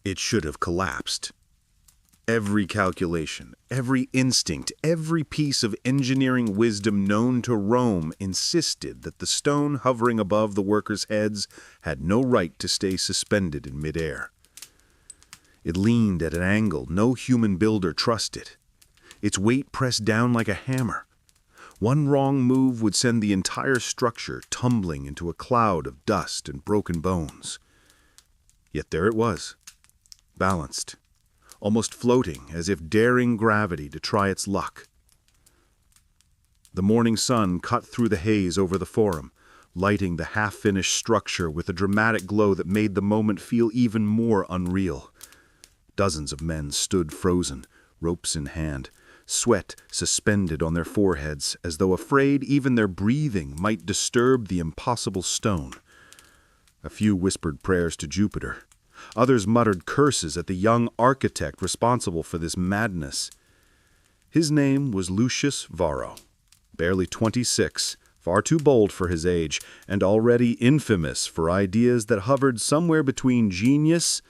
It should have collapsed. Every calculation, every instinct, every piece of engineering wisdom known to Rome insisted that the stone hovering above the workers' heads had no right to stay suspended in midair. It leaned at an angle no human builder trusted. Its weight pressed down like a hammer. One wrong move would send the entire structure tumbling into a cloud of dust and broken bones. Yet there it was, balanced, almost floating, as if daring gravity to try its luck. The morning sun cut through the haze over the forum, lighting the half-finished structure with a dramatic glow that made the moment feel even more unreal. Dozens of men stood frozen, ropes in hand, sweat suspended on their foreheads, as though afraid even their breathing might disturb the impossible stone. A few whispered prayers to Jupiter. Others muttered curses at the young architect responsible for this madness. His name was Lucius Varro, barely 26, far too bold for his age, and already infamous for ideas that hovered somewhere between genius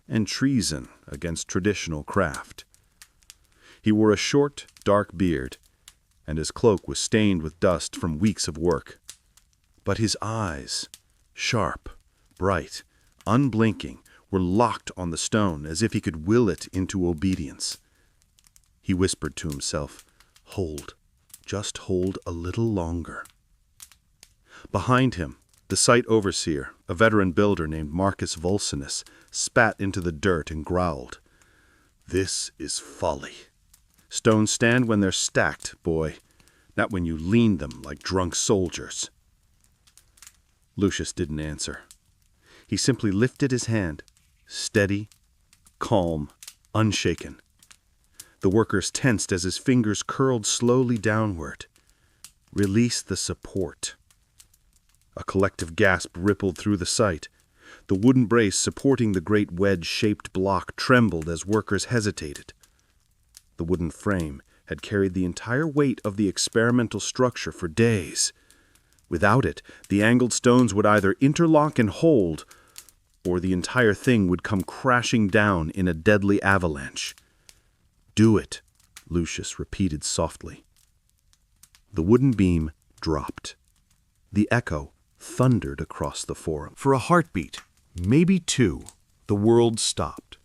and treason against traditional craft. He wore a short, dark beard, and his cloak was stained with dust from weeks of work. But his eyes, sharp, bright, unblinking, were locked on the stone as if he could will it into obedience. He whispered to himself, "Hold, just hold a little longer." Behind him, the site overseer, a veteran builder named Marcus Volsinus, spat into the dirt and growled, "This is folly. Stones stand when they're stacked, boy, not when you lean them like drunk soldiers." Lucius didn't answer. He simply lifted his hand, steady, calm, unshaken. The workers tensed as his fingers curled slowly downward. Release the support. A collective gasp rippled through the site. The wooden brace supporting the great wedge-shaped block trembled as workers hesitated. The wooden frame had carried the entire weight of the experimental structure for days. Without it, the angled stones would either interlock and hold, or the entire thing would come crashing down in a deadly avalanche. "Do it," Lucius repeated softly. The wooden beam dropped. The echo thundered across the forum. For a heartbeat, maybe two, the world stopped.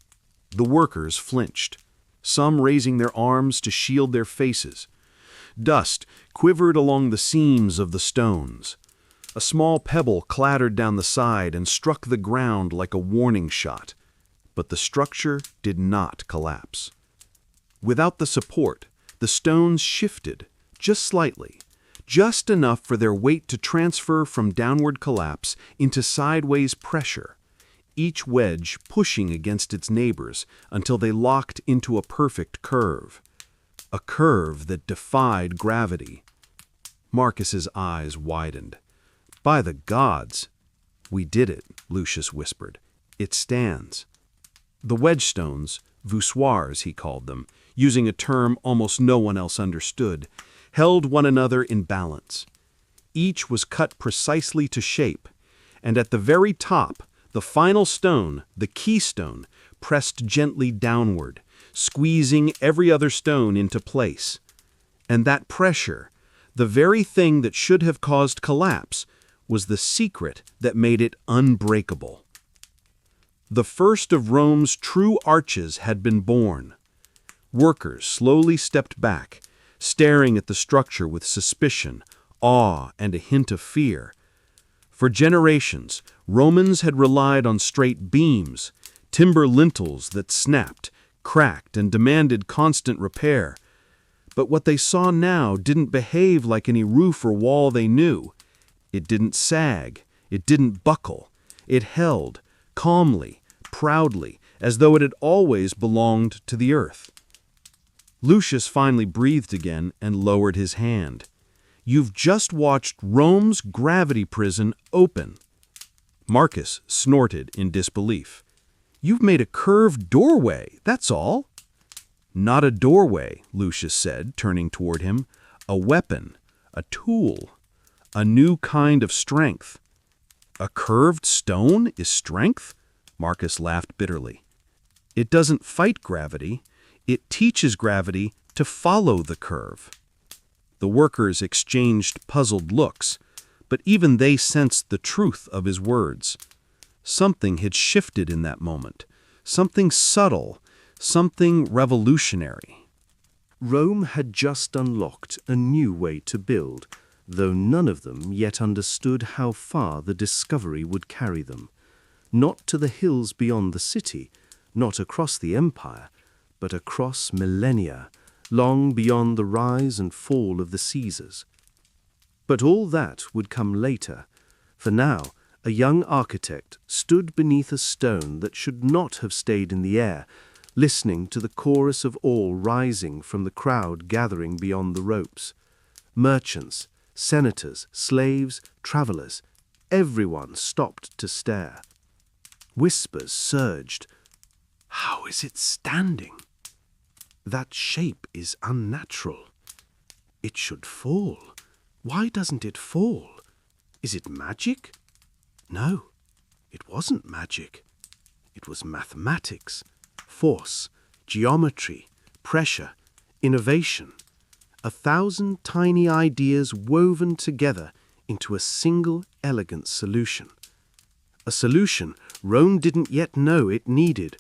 The workers flinched, some raising their arms to shield their faces. Dust quivered along the seams of the stones. A small pebble clattered down the side and struck the ground like a warning shot. But the structure did not collapse. Without the support, the stones shifted, just slightly, just enough for their weight to transfer from downward collapse into sideways pressure, each wedge pushing against its neighbors until they locked into a perfect curve. A curve that defied gravity. Marcus's eyes widened. "By the gods!" "We did it," Lucius whispered. "It stands." The wedge stones, voussoirs he called them, using a term almost no one else understood, held one another in balance. Each was cut precisely to shape, and at the very top, the final stone, the keystone, pressed gently downward, squeezing every other stone into place. And that pressure, the very thing that should have caused collapse, was the secret that made it unbreakable. The first of Rome's true arches had been born. Workers slowly stepped back, staring at the structure with suspicion, awe, and a hint of fear. For generations, Romans had relied on straight beams, timber lintels that snapped, cracked, and demanded constant repair. But what they saw now didn't behave like any roof or wall they knew. It didn't sag. It didn't buckle. It held, calmly, proudly, as though it had always belonged to the earth. Lucius finally breathed again and lowered his hand. "You've just watched Rome's gravity prison open." Marcus snorted in disbelief. "You've made a curved doorway, that's all." "Not a doorway," Lucius said, turning toward him. "A weapon, a tool, a new kind of strength." "A curved stone is strength?" Marcus laughed bitterly. It doesn't fight gravity, it teaches gravity to follow the curve. The workers exchanged puzzled looks, but even they sensed the truth of his words. Something had shifted in that moment, something subtle, something revolutionary. Rome had just unlocked a new way to build, though none of them yet understood how far the discovery would carry them. Not to the hills beyond the city, not across the empire, but across millennia, long beyond the rise and fall of the Caesars. But all that would come later, for now a young architect stood beneath a stone that should not have stayed in the air, listening to the chorus of all rising from the crowd gathering beyond the ropes. Merchants, senators, slaves, travelers, everyone stopped to stare. Whispers surged. "How is it standing? That shape is unnatural. It should fall. Why doesn't it fall? Is it magic?" No, it wasn't magic. It was mathematics, force, geometry, pressure, innovation. 1,000 tiny ideas woven together into a single elegant solution. A solution Rome didn't yet know it needed.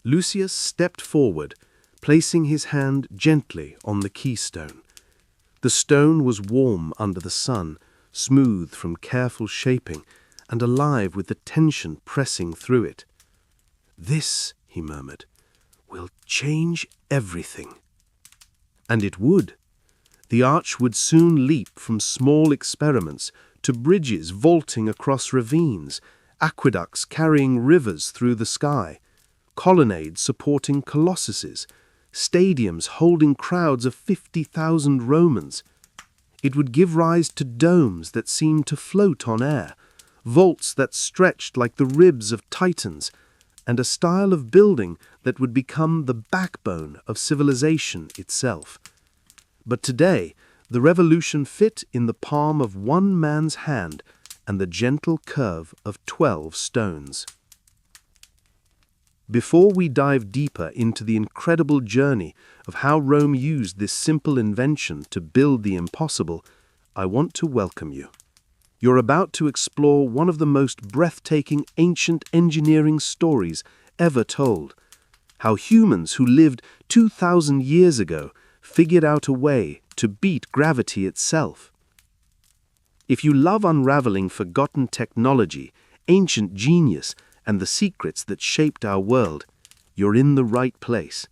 Lucius stepped forward, placing his hand gently on the keystone. The stone was warm under the sun, smooth from careful shaping, and alive with the tension pressing through it. "This," he murmured, "will change everything." And it would. The arch would soon leap from small experiments to bridges vaulting across ravines, aqueducts carrying rivers through the sky, colonnades supporting colossuses, stadiums holding crowds of 50,000 Romans. It would give rise to domes that seemed to float on air, vaults that stretched like the ribs of titans, and a style of building that would become the backbone of civilization itself. But today, the revolution fit in the palm of one man's hand and the gentle curve of 12 stones. Before we dive deeper into the incredible journey of how Rome used this simple invention to build the impossible, I want to welcome you. You're about to explore one of the most breathtaking ancient engineering stories ever told. How humans who lived 2,000 years ago figured out a way to beat gravity itself. If you love unraveling forgotten technology, ancient genius, and the secrets that shaped our world, you're in the right place.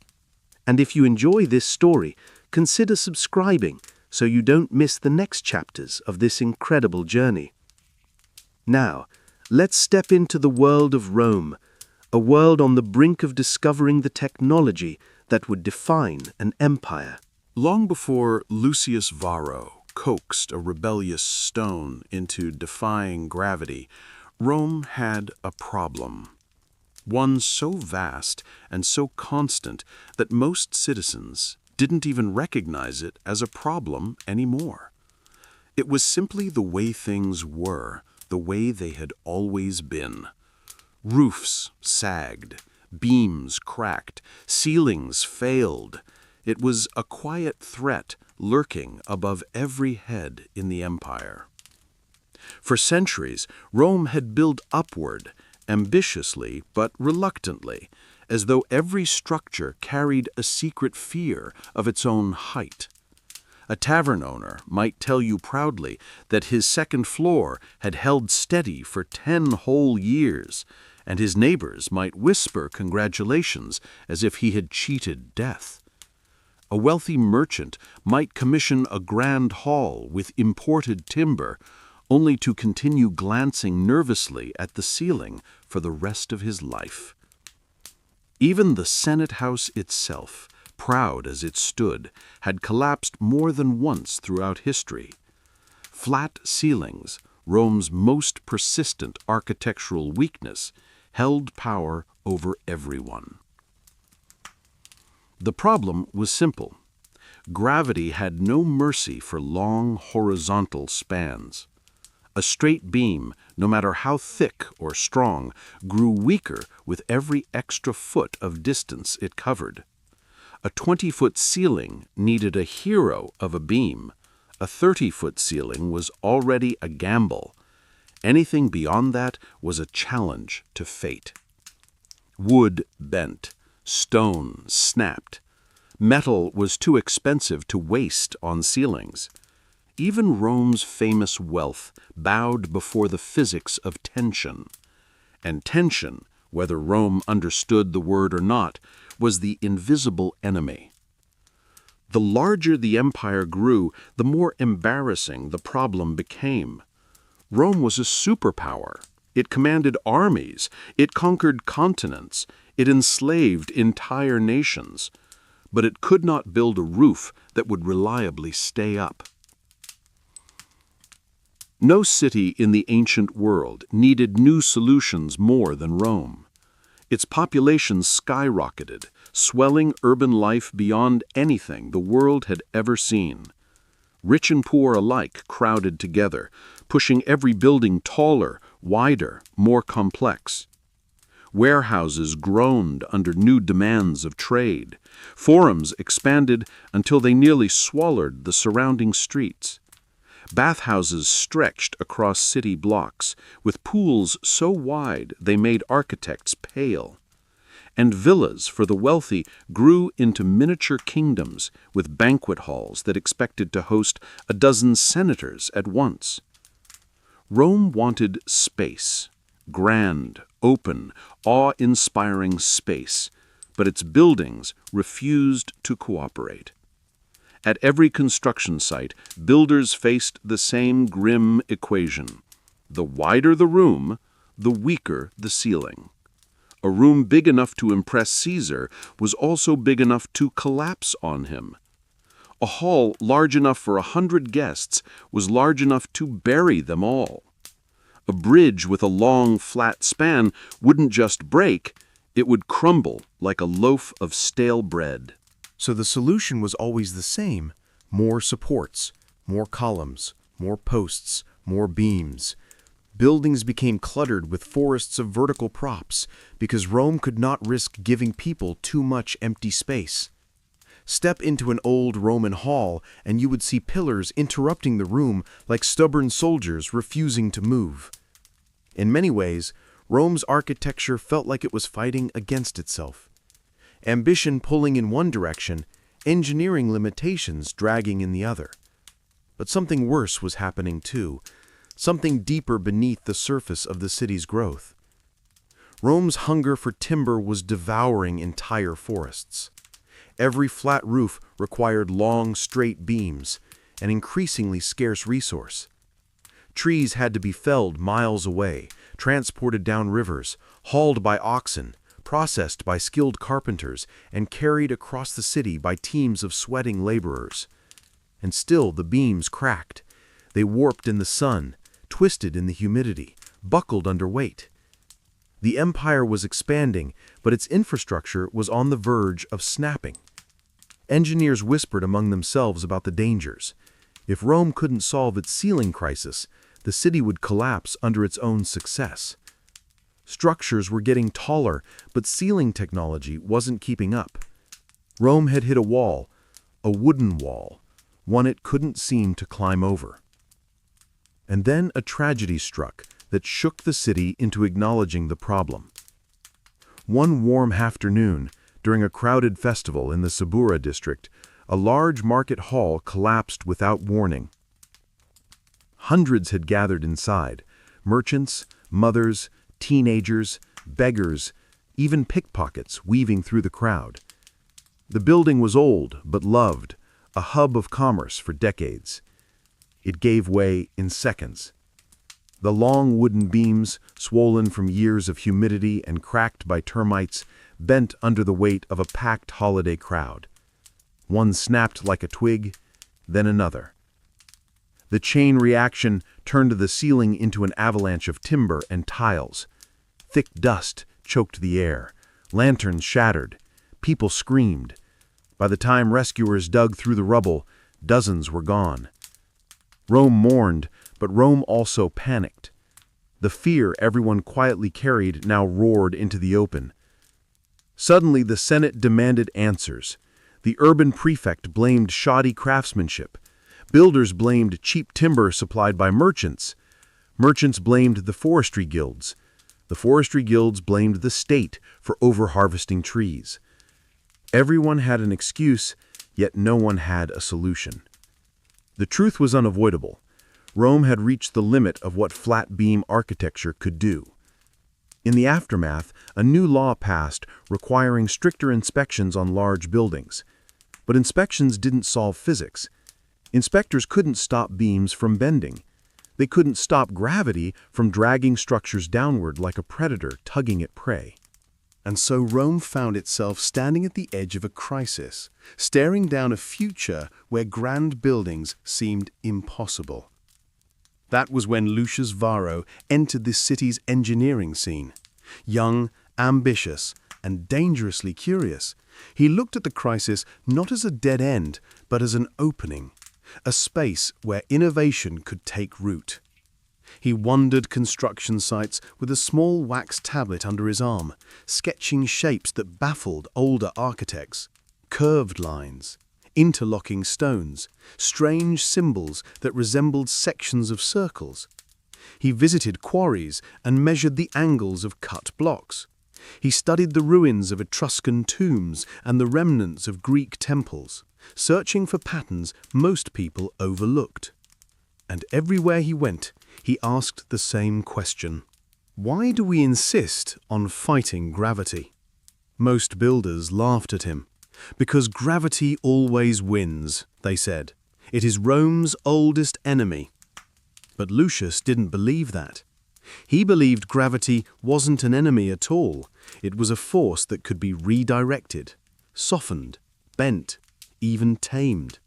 And if you enjoy this story, consider subscribing so you don't miss the next chapters of this incredible journey. Now, let's step into the world of Rome, a world on the brink of discovering the technology that would define an empire. Long before Lucius Varro coaxed a rebellious stone into defying gravity, Rome had a problem. One so vast and so constant that most citizens didn't even recognize it as a problem anymore. It was simply the way things were, the way they had always been. Roofs sagged, beams cracked, ceilings failed. It was a quiet threat lurking above every head in the empire. For centuries, Rome had built upward, ambitiously but reluctantly, as though every structure carried a secret fear of its own height. A tavern owner might tell you proudly that his second floor had held steady for 10 whole years, and his neighbors might whisper congratulations as if he had cheated death. A wealthy merchant might commission a grand hall with imported timber, only to continue glancing nervously at the ceiling for the rest of his life. Even the Senate House itself, proud as it stood, had collapsed more than once throughout history. Flat ceilings, Rome's most persistent architectural weakness, held power over everyone. The problem was simple. Gravity had no mercy for long horizontal spans. A straight beam, no matter how thick or strong, grew weaker with every extra foot of distance it covered. A 20-foot ceiling needed a hero of a beam. A 30-foot ceiling was already a gamble. Anything beyond that was a challenge to fate. Wood bent. Stone snapped. Metal was too expensive to waste on ceilings. Even Rome's famous wealth bowed before the physics of tension. And tension, whether Rome understood the word or not, was the invisible enemy. The larger the empire grew, the more embarrassing the problem became. Rome was a superpower. It commanded armies. It conquered continents. It enslaved entire nations. But it could not build a roof that would reliably stay up. No city in the ancient world needed new solutions more than Rome. Its population skyrocketed, swelling urban life beyond anything the world had ever seen. Rich and poor alike crowded together, pushing every building taller, wider, more complex. Warehouses groaned under new demands of trade. Forums expanded until they nearly swallowed the surrounding streets. Bathhouses stretched across city blocks, with pools so wide they made architects pale. And villas for the wealthy grew into miniature kingdoms with banquet halls that expected to host a dozen senators at once. Rome wanted space, grand, open, awe-inspiring space, but its buildings refused to cooperate. At every construction site, builders faced the same grim equation. The wider the room, the weaker the ceiling. A room big enough to impress Caesar was also big enough to collapse on him. A hall large enough for 100 guests was large enough to bury them all. A bridge with a long, flat span wouldn't just break, it would crumble like a loaf of stale bread. So the solution was always the same: more supports, more columns, more posts, more beams. Buildings became cluttered with forests of vertical props because Rome could not risk giving people too much empty space. Step into an old Roman hall and you would see pillars interrupting the room like stubborn soldiers refusing to move. In many ways, Rome's architecture felt like it was fighting against itself. Ambition pulling in one direction, engineering limitations dragging in the other. But something worse was happening too, something deeper beneath the surface of the city's growth. Rome's hunger for timber was devouring entire forests. Every flat roof required long, straight beams, an increasingly scarce resource. Trees had to be felled miles away, transported down rivers, hauled by oxen, processed by skilled carpenters, and carried across the city by teams of sweating laborers. And still the beams cracked. They warped in the sun, twisted in the humidity, buckled under weight. The empire was expanding, but its infrastructure was on the verge of snapping. Engineers whispered among themselves about the dangers. If Rome couldn't solve its ceiling crisis, the city would collapse under its own success. Structures were getting taller, but ceiling technology wasn't keeping up. Rome had hit a wall, a wooden wall, one it couldn't seem to climb over. And then a tragedy struck that shook the city into acknowledging the problem. One warm afternoon, during a crowded festival in the Subura district, a large market hall collapsed without warning. Hundreds had gathered inside: merchants, mothers, teenagers, beggars, even pickpockets weaving through the crowd. The building was old but loved, a hub of commerce for decades. It gave way in seconds. The long wooden beams, swollen from years of humidity and cracked by termites, bent under the weight of a packed holiday crowd. One snapped like a twig, then another. The chain reaction turned the ceiling into an avalanche of timber and tiles. Thick dust choked the air. Lanterns shattered. People screamed. By the time rescuers dug through the rubble, dozens were gone. Rome mourned, But Rome also panicked. The fear everyone quietly carried now roared into the open. Suddenly, the Senate demanded answers. The urban prefect blamed shoddy craftsmanship. Builders blamed cheap timber supplied by merchants. Merchants blamed the forestry guilds. The forestry guilds blamed the state for over-harvesting trees. Everyone had an excuse, yet no one had a solution. The truth was unavoidable. Rome had reached the limit of what flat-beam architecture could do. In the aftermath, a new law passed requiring stricter inspections on large buildings. But inspections didn't solve physics. Inspectors couldn't stop beams from bending. They couldn't stop gravity from dragging structures downward like a predator tugging at prey. And so Rome found itself standing at the edge of a crisis, staring down a future where grand buildings seemed impossible. That was when Lucius Varro entered this city's engineering scene. Young, ambitious, and dangerously curious, he looked at the crisis not as a dead end, but as an opening, a space where innovation could take root. He wandered construction sites with a small wax tablet under his arm, sketching shapes that baffled older architects, curved lines, interlocking stones, strange symbols that resembled sections of circles. He visited quarries and measured the angles of cut blocks. He studied the ruins of Etruscan tombs and the remnants of Greek temples, searching for patterns most people overlooked. And everywhere he went, he asked the same question. Why do we insist on fighting gravity? Most builders laughed at him. Because gravity always wins, they said. It is Rome's oldest enemy. But Lucius didn't believe that. He believed gravity wasn't an enemy at all. It was a force that could be redirected, softened, bent, even tamed.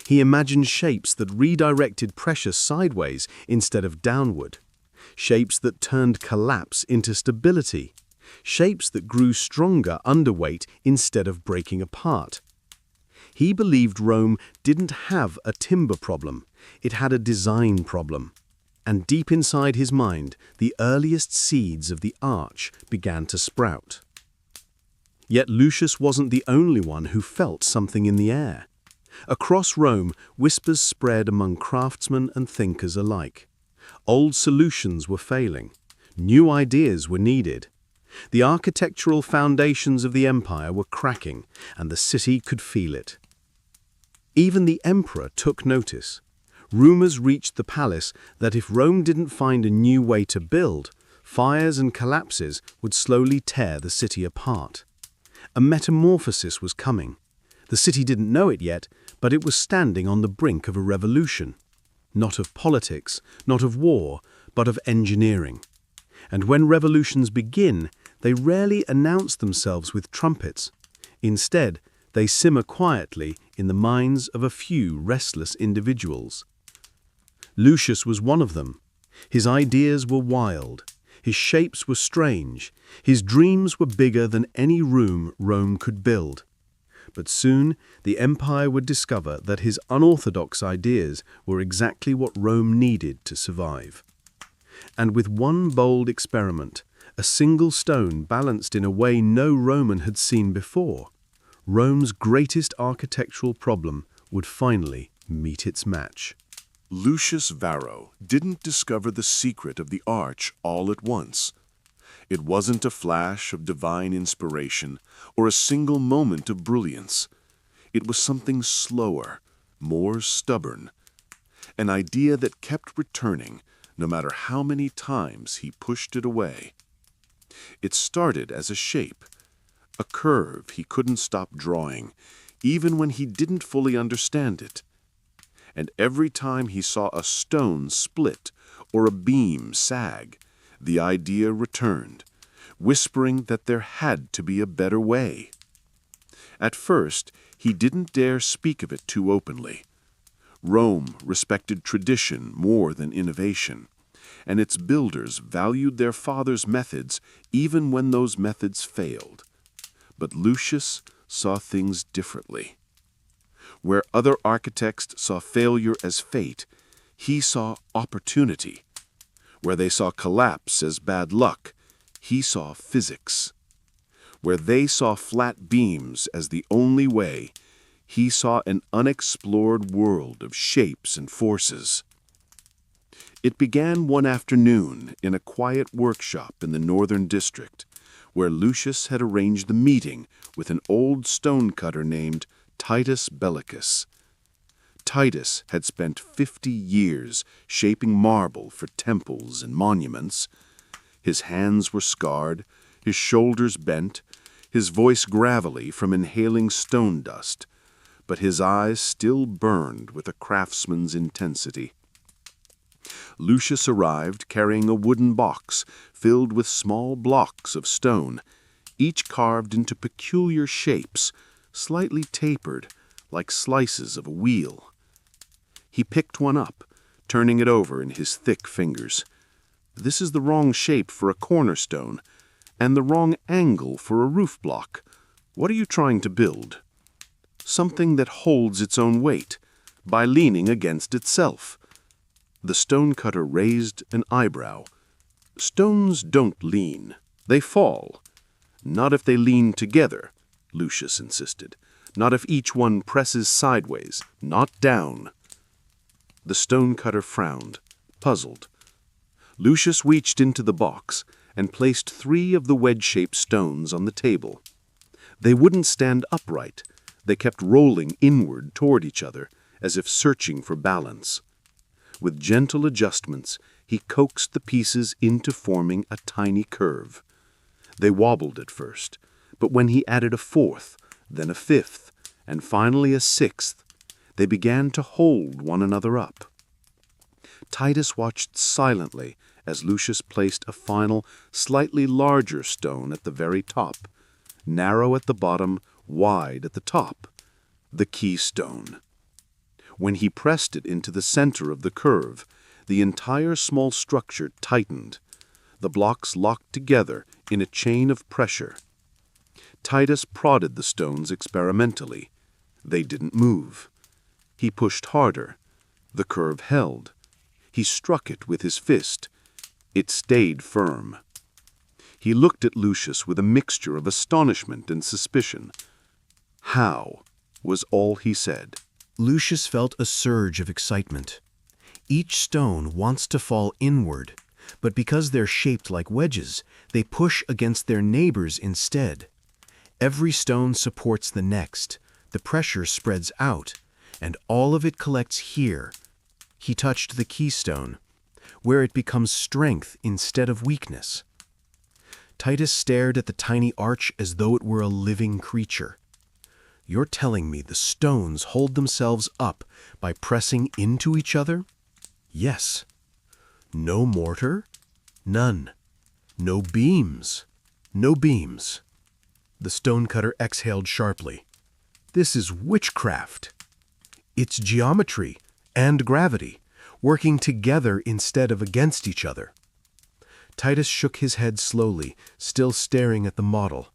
He imagined shapes that redirected pressure sideways instead of downward. Shapes that turned collapse into stability. Shapes that grew stronger under weight instead of breaking apart. He believed Rome didn't have a timber problem, it had a design problem. And deep inside his mind, the earliest seeds of the arch began to sprout. Yet Lucius wasn't the only one who felt something in the air. Across Rome, whispers spread among craftsmen and thinkers alike. Old solutions were failing. New ideas were needed. The architectural foundations of the empire were cracking, and the city could feel it. Even the emperor took notice. Rumors reached the palace that if Rome didn't find a new way to build, fires and collapses would slowly tear the city apart. A metamorphosis was coming. The city didn't know it yet, but it was standing on the brink of a revolution. Not of politics, not of war, but of engineering. And when revolutions begin, they rarely announce themselves with trumpets. Instead, they simmer quietly in the minds of a few restless individuals. Lucius was one of them. His ideas were wild. His shapes were strange. His dreams were bigger than any room Rome could build. But soon, the empire would discover that his unorthodox ideas were exactly what Rome needed to survive. And with one bold experiment, a single stone balanced in a way no Roman had seen before, Rome's greatest architectural problem would finally meet its match. Lucius Varro didn't discover the secret of the arch all at once. It wasn't a flash of divine inspiration or a single moment of brilliance. It was something slower, more stubborn, an idea that kept returning no matter how many times he pushed it away. It started as a shape, a curve he couldn't stop drawing, even when he didn't fully understand it. And every time he saw a stone split or a beam sag, the idea returned, whispering that there had to be a better way. At first, he didn't dare speak of it too openly. Rome respected tradition more than innovation, and its builders valued their father's methods even when those methods failed. But Lucius saw things differently. Where other architects saw failure as fate, he saw opportunity. Where they saw collapse as bad luck, he saw physics. Where they saw flat beams as the only way, he saw an unexplored world of shapes and forces. It began one afternoon in a quiet workshop in the Northern District, where Lucius had arranged the meeting with an old stonecutter named Titus Bellicus. Titus had spent 50 years shaping marble for temples and monuments. His hands were scarred, his shoulders bent, his voice gravelly from inhaling stone dust, but his eyes still burned with a craftsman's intensity. Lucius arrived carrying a wooden box filled with small blocks of stone, each carved into peculiar shapes, slightly tapered, like slices of a wheel. He picked one up, turning it over in his thick fingers. This is the wrong shape for a cornerstone, and the wrong angle for a roof block. What are you trying to build? Something that holds its own weight, by leaning against itself. The stonecutter raised an eyebrow. Stones don't lean. They fall. Not if they lean together, Lucius insisted. Not if each one presses sideways, not down. The stonecutter frowned, puzzled. Lucius reached into the box and placed 3 of the wedge-shaped stones on the table. They wouldn't stand upright. They kept rolling inward toward each other, as if searching for balance. With gentle adjustments, he coaxed the pieces into forming a tiny curve. They wobbled at first, but when he added a 4th, then a 5th, and finally a 6th, they began to hold one another up. Titus watched silently as Lucius placed a final, slightly larger stone at the very top, narrow at the bottom, wide at the top, the keystone. When he pressed it into the center of the curve, the entire small structure tightened. The blocks locked together in a chain of pressure. Titus prodded the stones experimentally. They didn't move. He pushed harder. The curve held. He struck it with his fist. It stayed firm. He looked at Lucius with a mixture of astonishment and suspicion. "How?" was all he said. Lucius felt a surge of excitement. Each stone wants to fall inward, but because they're shaped like wedges, they push against their neighbors instead. Every stone supports the next, the pressure spreads out, and all of it collects here. He touched the keystone, where it becomes strength instead of weakness. Titus stared at the tiny arch as though it were a living creature. "You're telling me the stones hold themselves up by pressing into each other?" "Yes." "No mortar?" "None." "No beams?" "No beams." The stonecutter exhaled sharply. "This is witchcraft." "It's geometry and gravity, working together instead of against each other." Titus shook his head slowly, still staring at the model.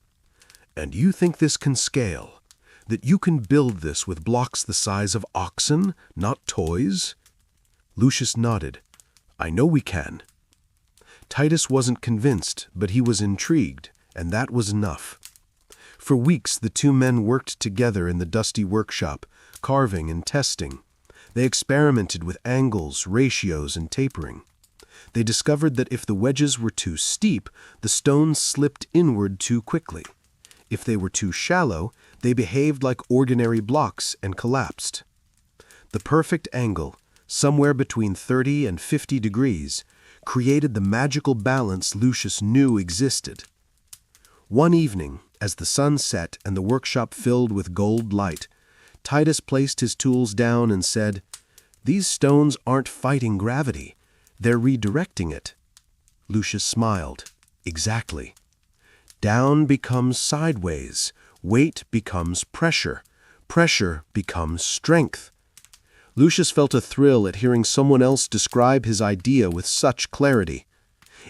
"And you think this can scale? That you can build this with blocks the size of oxen, not toys?" Lucius nodded. "I know we can." Titus wasn't convinced, but he was intrigued, and that was enough. For weeks the 2 men worked together in the dusty workshop, carving and testing. They experimented with angles, ratios, and tapering. They discovered that if the wedges were too steep, the stones slipped inward too quickly. If they were too shallow, they behaved like ordinary blocks and collapsed. The perfect angle, somewhere between 30 and 50 degrees, created the magical balance Lucius knew existed. One evening, as the sun set and the workshop filled with gold light, Titus placed his tools down and said, "These stones aren't fighting gravity. They're redirecting it." Lucius smiled. "Exactly. Down becomes sideways. Weight becomes pressure. Pressure becomes strength." Lucius felt a thrill at hearing someone else describe his idea with such clarity.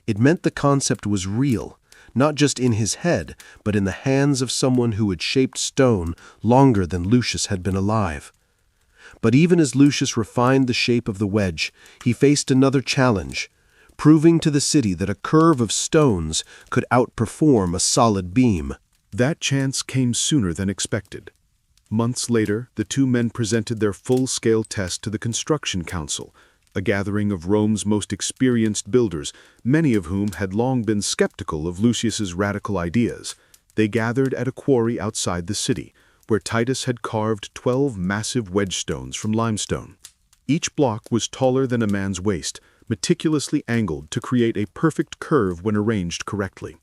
It meant the concept was real, not just in his head, but in the hands of someone who had shaped stone longer than Lucius had been alive. But even as Lucius refined the shape of the wedge, he faced another challenge, proving to the city that a curve of stones could outperform a solid beam. That chance came sooner than expected. Months later, the two men presented their full-scale test to the Construction Council, a gathering of Rome's most experienced builders, many of whom had long been skeptical of Lucius's radical ideas. They gathered at a quarry outside the city, where Titus had carved 12 massive wedge stones from limestone. Each block was taller than a man's waist, meticulously angled to create a perfect curve when arranged correctly.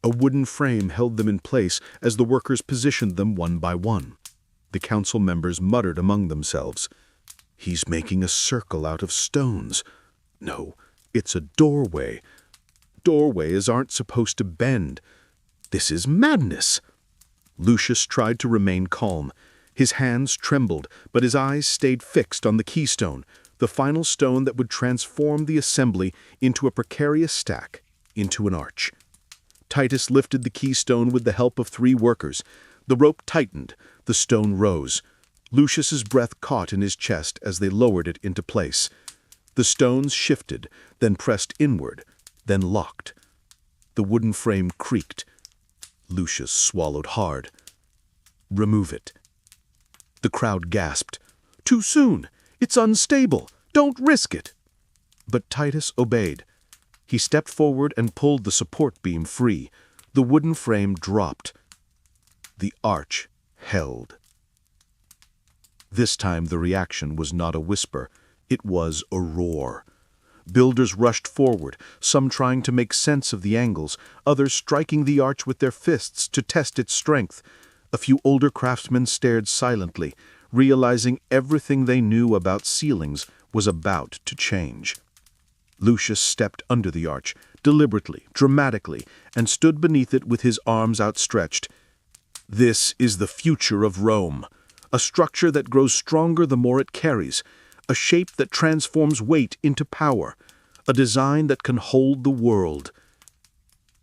A wooden frame held them in place as the workers positioned them one by one. The council members muttered among themselves, "He's making a circle out of stones. No, it's a doorway. Doorways aren't supposed to bend. This is madness." Lucius tried to remain calm. His hands trembled, but his eyes stayed fixed on the keystone, the final stone that would transform the assembly into a precarious stack, into an arch. Titus lifted the keystone with the help of 3 workers. The rope tightened, the stone rose. Lucius's breath caught in his chest as they lowered it into place. The stones shifted, then pressed inward, then locked. The wooden frame creaked. Lucius swallowed hard. "Remove it." The crowd gasped. "Too soon! It's unstable! Don't risk it!" But Titus obeyed. He stepped forward and pulled the support beam free. The wooden frame dropped. The arch held. This time the reaction was not a whisper. It was a roar. Builders rushed forward, some trying to make sense of the angles, others striking the arch with their fists to test its strength. A few older craftsmen stared silently, realizing everything they knew about ceilings was about to change. Lucius stepped under the arch, deliberately, dramatically, and stood beneath it with his arms outstretched. This is the future of Rome, a structure that grows stronger the more it carries, a shape that transforms weight into power, a design that can hold the world.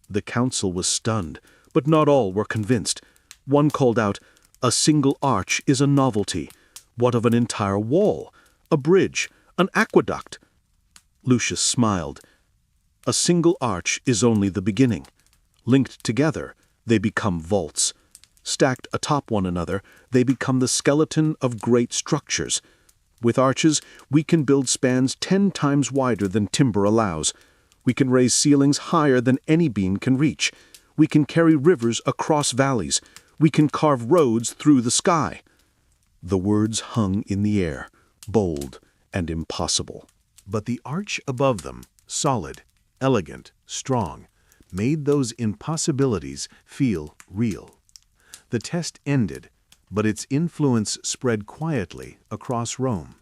The council was stunned, but not all were convinced. One called out, "A single arch is a novelty. What of an entire wall, a bridge, an aqueduct?" Lucius smiled. "A single arch is only the beginning. Linked together, they become vaults. Stacked atop one another, they become the skeleton of great structures. With arches, we can build spans 10 times wider than timber allows. We can raise ceilings higher than any beam can reach. We can carry rivers across valleys. We can carve roads through the sky." The words hung in the air, bold and impossible. But the arch above them, solid, elegant, strong, made those impossibilities feel real. The test ended, but its influence spread quietly across Rome.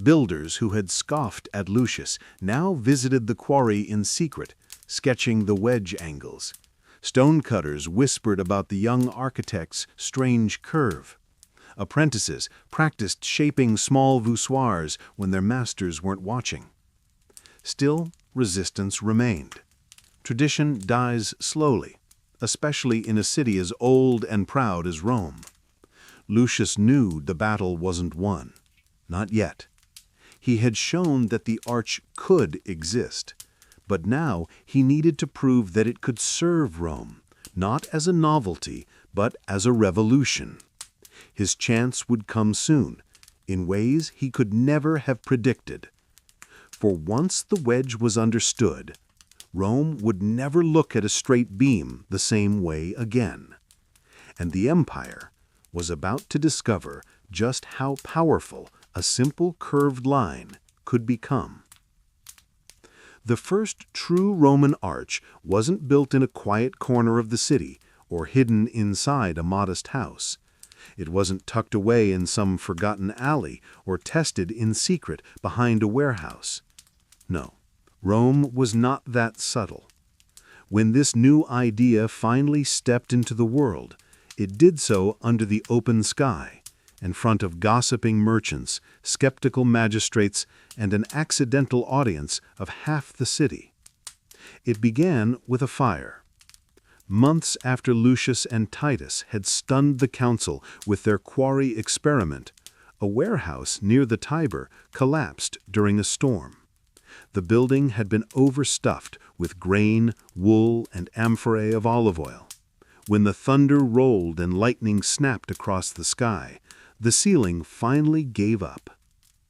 Builders who had scoffed at Lucius now visited the quarry in secret, sketching the wedge angles. Stonecutters whispered about the young architect's strange curve. Apprentices practiced shaping small voussoirs when their masters weren't watching. Still, resistance remained. Tradition dies slowly, especially in a city as old and proud as Rome. Lucius knew the battle wasn't won. Not yet. He had shown that the arch could exist, but now he needed to prove that it could serve Rome, not as a novelty, but as a revolution. His chance would come soon, in ways he could never have predicted. For once the wedge was understood, Rome would never look at a straight beam the same way again. And the empire was about to discover just how powerful a simple curved line could become. The first true Roman arch wasn't built in a quiet corner of the city or hidden inside a modest house. It wasn't tucked away in some forgotten alley or tested in secret behind a warehouse. No, Rome was not that subtle. When this new idea finally stepped into the world, it did so under the open sky, in front of gossiping merchants, skeptical magistrates, and an accidental audience of half the city. It began with a fire. Months after Lucius and Titus had stunned the council with their quarry experiment, A warehouse near the Tiber collapsed during a storm. The building had been overstuffed with grain, wool, and amphorae of olive oil. When the thunder rolled and lightning snapped across the sky, the ceiling finally gave up.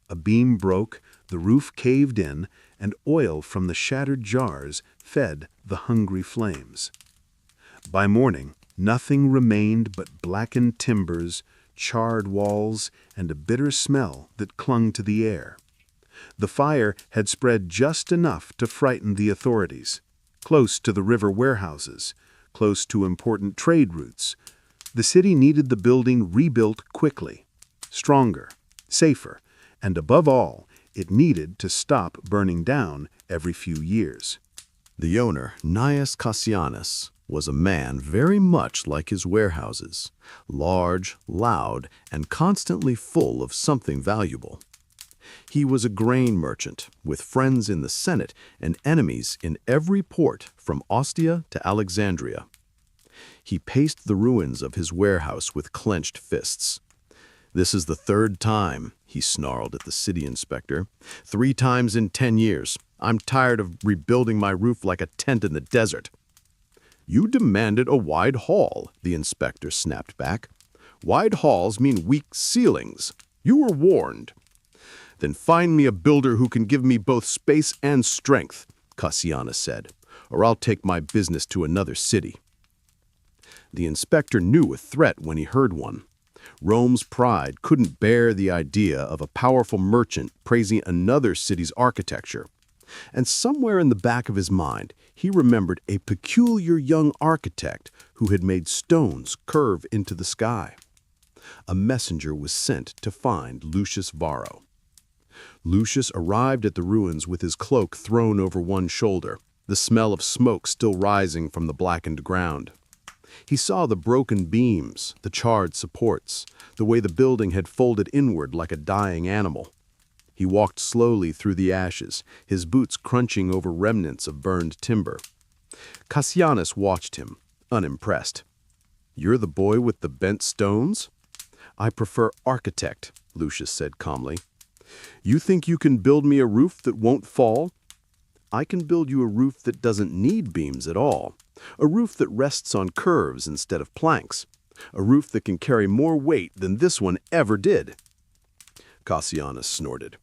A beam broke, the roof caved in, and oil from the shattered jars fed the hungry flames. By morning, nothing remained but blackened timbers, charred walls, and a bitter smell that clung to the air. The fire had spread just enough to frighten the authorities, close to the river warehouses, close to important trade routes. The city needed the building rebuilt quickly, stronger, safer, and above all, it needed to stop burning down every few years. The owner, Gnaeus Cassianus, was a man very much like his warehouses, large, loud, and constantly full of something valuable. He was a grain merchant, with friends in the Senate and enemies in every port from Ostia to Alexandria. He paced the ruins of his warehouse with clenched fists. "This is the third time," he snarled at the city inspector. "3 times in 10 years. I'm tired of rebuilding my roof like a tent in the desert." "You demanded a wide hall," the inspector snapped back. "Wide halls mean weak ceilings. You were warned." "Then find me a builder who can give me both space and strength," Cassianus said, "or I'll take my business to another city." The inspector knew a threat when he heard one. Rome's pride couldn't bear the idea of a powerful merchant praising another city's architecture. And somewhere in the back of his mind, he remembered a peculiar young architect who had made stones curve into the sky. A messenger was sent to find Lucius Varro. Lucius arrived at the ruins with his cloak thrown over one shoulder, the smell of smoke still rising from the blackened ground. He saw the broken beams, the charred supports, the way the building had folded inward like a dying animal. He walked slowly through the ashes, his boots crunching over remnants of burned timber. Cassianus watched him, unimpressed. "You're the boy with the bent stones?" "I prefer architect," Lucius said calmly. "You think you can build me a roof that won't fall?" "I can build you a roof that doesn't need beams at all. A roof that rests on curves instead of planks. A roof that can carry more weight than this one ever did." Cassianus snorted.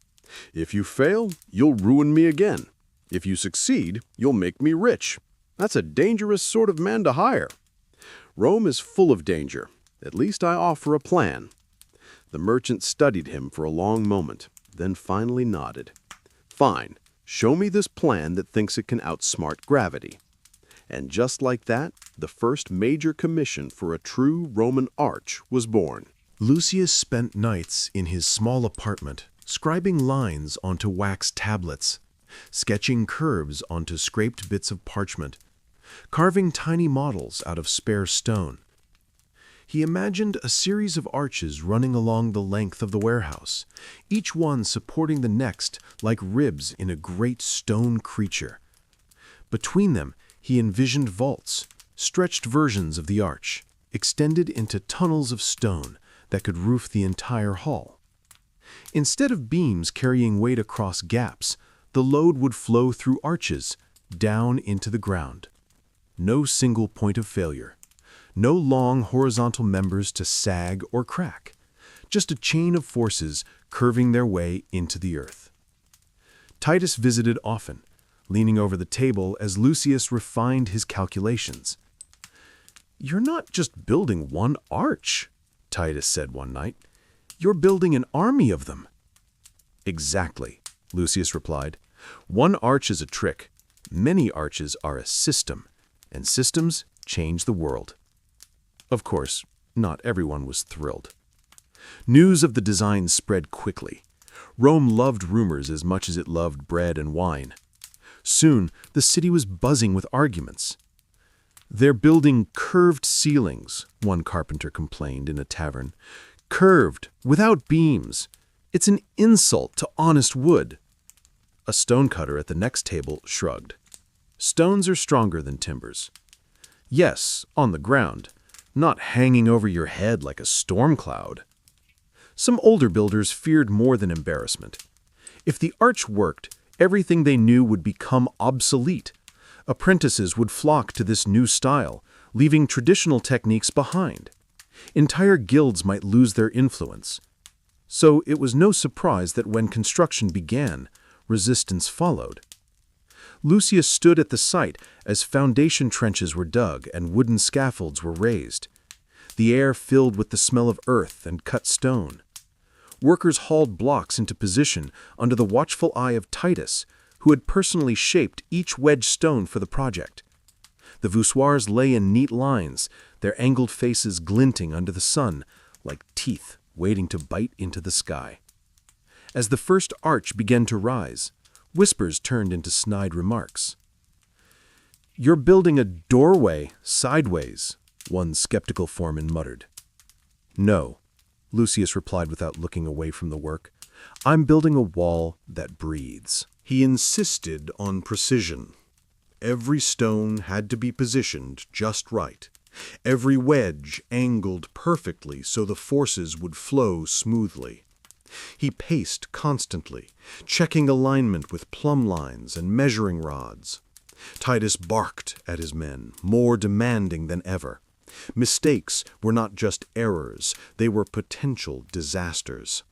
"If you fail, you'll ruin me again. If you succeed, you'll make me rich. That's a dangerous sort of man to hire. Rome is full of danger. At least I offer a plan." The merchant studied him for a long moment, then finally nodded. "Fine. Show me this plan that thinks it can outsmart gravity." And just like that, the first major commission for a true Roman arch was born. Lucius spent nights in his small apartment, scribing lines onto wax tablets, sketching curves onto scraped bits of parchment, carving tiny models out of spare stone. He imagined a series of arches running along the length of the warehouse, each one supporting the next like ribs in a great stone creature. Between them, he envisioned vaults, stretched versions of the arch, extended into tunnels of stone that could roof the entire hall. Instead of beams carrying weight across gaps, the load would flow through arches, down into the ground. No single point of failure. No long horizontal members to sag or crack. Just a chain of forces curving their way into the earth. Titus visited often, leaning over the table as Lucius refined his calculations. "You're not just building one arch," Titus said one night. "You're building an army of them." "Exactly," Lucius replied. "One arch is a trick. Many arches are a system, and systems change the world." Of course, not everyone was thrilled. News of the design spread quickly. Rome loved rumors as much as it loved bread and wine. Soon, the city was buzzing with arguments. "They're building curved ceilings," one carpenter complained in a tavern. "Curved, without beams. It's an insult to honest wood." A stonecutter at the next table shrugged. "Stones are stronger than timbers. Yes, on the ground, not hanging over your head like a storm cloud." Some older builders feared more than embarrassment. If the arch worked, everything they knew would become obsolete. Apprentices would flock to this new style, leaving traditional techniques behind. Entire guilds might lose their influence. So it was no surprise that when construction began, resistance followed. Lucius stood at the site as foundation trenches were dug and wooden scaffolds were raised. The air filled with the smell of earth and cut stone. Workers hauled blocks into position under the watchful eye of Titus, who had personally shaped each wedge stone for the project. The voussoirs lay in neat lines, their angled faces glinting under the sun, like teeth waiting to bite into the sky. As the first arch began to rise, whispers turned into snide remarks. "You're building a doorway sideways," one skeptical foreman muttered. "No," Lucius replied without looking away from the work. "I'm building a wall that breathes." He insisted on precision. Every stone had to be positioned just right. Every wedge angled perfectly so the forces would flow smoothly. He paced constantly, checking alignment with plumb lines and measuring rods. Titus barked at his men, more demanding than ever. Mistakes were not just errors, they were potential disasters.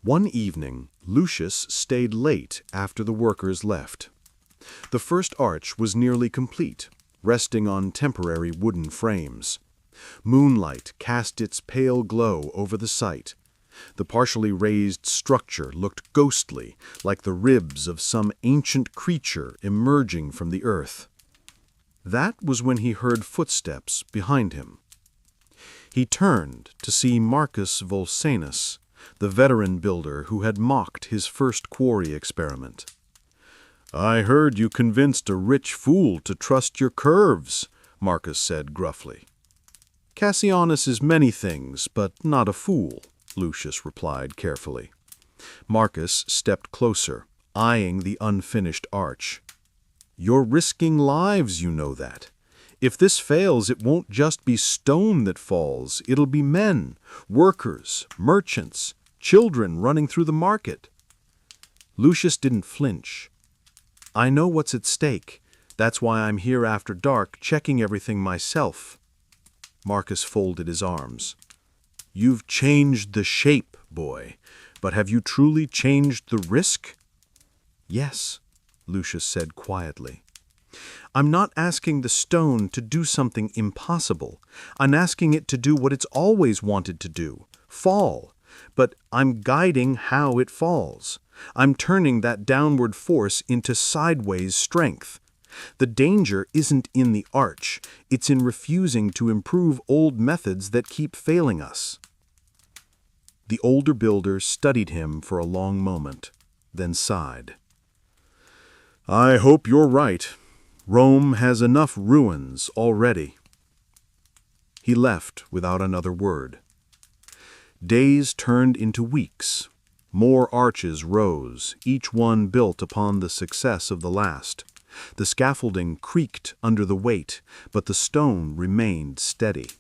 One evening, Lucius stayed late after the workers left. The first arch was nearly complete, resting on temporary wooden frames. Moonlight cast its pale glow over the site. The partially raised structure looked ghostly, like the ribs of some ancient creature emerging from the earth. That was when he heard footsteps behind him. He turned to see Marcus Volsanus, the veteran builder who had mocked his first quarry experiment. "I heard you convinced a rich fool to trust your curves," Marcus said gruffly. "Cassianus is many things, but not a fool," Lucius replied carefully. Marcus stepped closer, eyeing the unfinished arch. "You're risking lives, you know that. If this fails, it won't just be stone that falls. It'll be men, workers, merchants, children running through the market." Lucius didn't flinch. "I know what's at stake. That's why I'm here after dark, checking everything myself." Marcus folded his arms. "You've changed the shape, boy, but have you truly changed the risk?" "Yes," Lucius said quietly. "I'm not asking the stone to do something impossible. I'm asking it to do what it's always wanted to do, fall. But I'm guiding how it falls. I'm turning that downward force into sideways strength. The danger isn't in the arch, it's in refusing to improve old methods that keep failing us." The older builder studied him for a long moment, then sighed. "I hope you're right. Rome has enough ruins already." He left without another word. Days turned into weeks. More arches rose, each one built upon the success of the last. The scaffolding creaked under the weight, but the stone remained steady.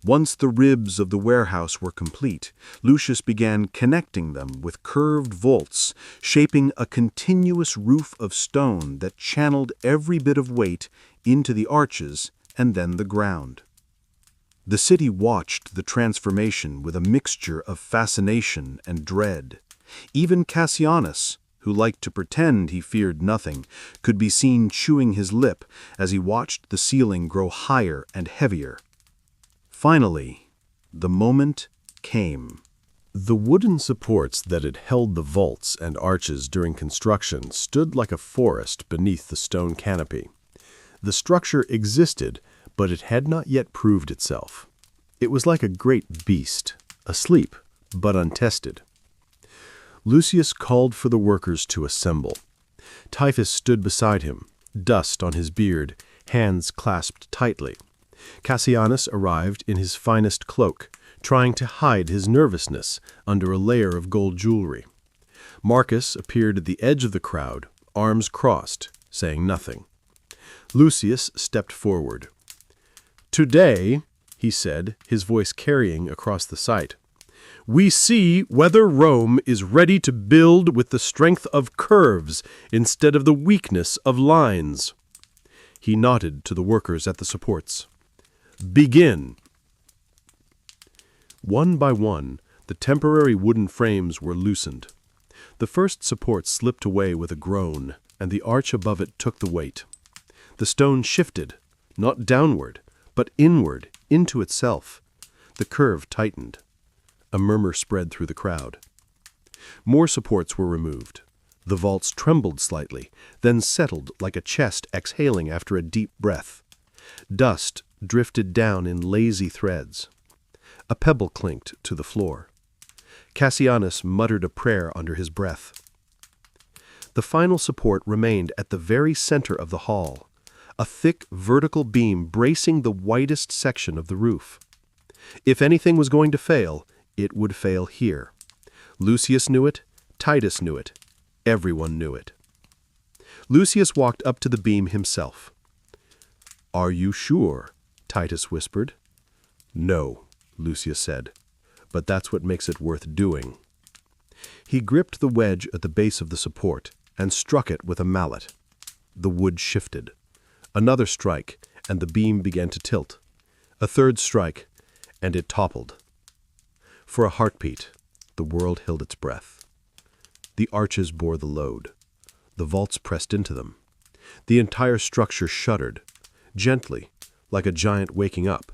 Once the ribs of the warehouse were complete, Lucius began connecting them with curved vaults, shaping a continuous roof of stone that channeled every bit of weight into the arches and then the ground. The city watched the transformation with a mixture of fascination and dread. Even Cassianus, who liked to pretend he feared nothing, could be seen chewing his lip as he watched the ceiling grow higher and heavier. Finally, the moment came. The wooden supports that had held the vaults and arches during construction stood like a forest beneath the stone canopy. The structure existed, but it had not yet proved itself. It was like a great beast, asleep, but untested. Lucius called for the workers to assemble. Titus stood beside him, dust on his beard, hands clasped tightly. Cassianus arrived in his finest cloak, trying to hide his nervousness under a layer of gold jewelry. Marcus appeared at the edge of the crowd, arms crossed, saying nothing. Lucius stepped forward. "Today," he said, his voice carrying across the site, We see whether Rome is ready to build with the strength of curves instead of the weakness of lines. He nodded to the workers at the supports. Begin. One by one, the temporary wooden frames were loosened. The first support slipped away with a groan, and the arch above it took the weight. The stone shifted, not downward, but inward, into itself. The curve tightened. A murmur spread through the crowd. More supports were removed. The vaults trembled slightly, then settled like a chest exhaling after a deep breath. Dust drifted down in lazy threads. A pebble clinked to the floor. Cassianus muttered a prayer under his breath. The final support remained at the very center of the hall, a thick vertical beam bracing the widest section of the roof. If anything was going to fail, it would fail here. Lucius knew it, Titus knew it, everyone knew it. Lucius walked up to the beam himself. "Are you sure?" Titus whispered. "No," Lucius said, "but that's what makes it worth doing." He gripped the wedge at the base of the support and struck it with a mallet. The wood shifted. Another strike, and the beam began to tilt. A third strike, and it toppled. For a heartbeat, the world held its breath. The arches bore the load. The vaults pressed into them. The entire structure shuddered, gently, like a giant waking up,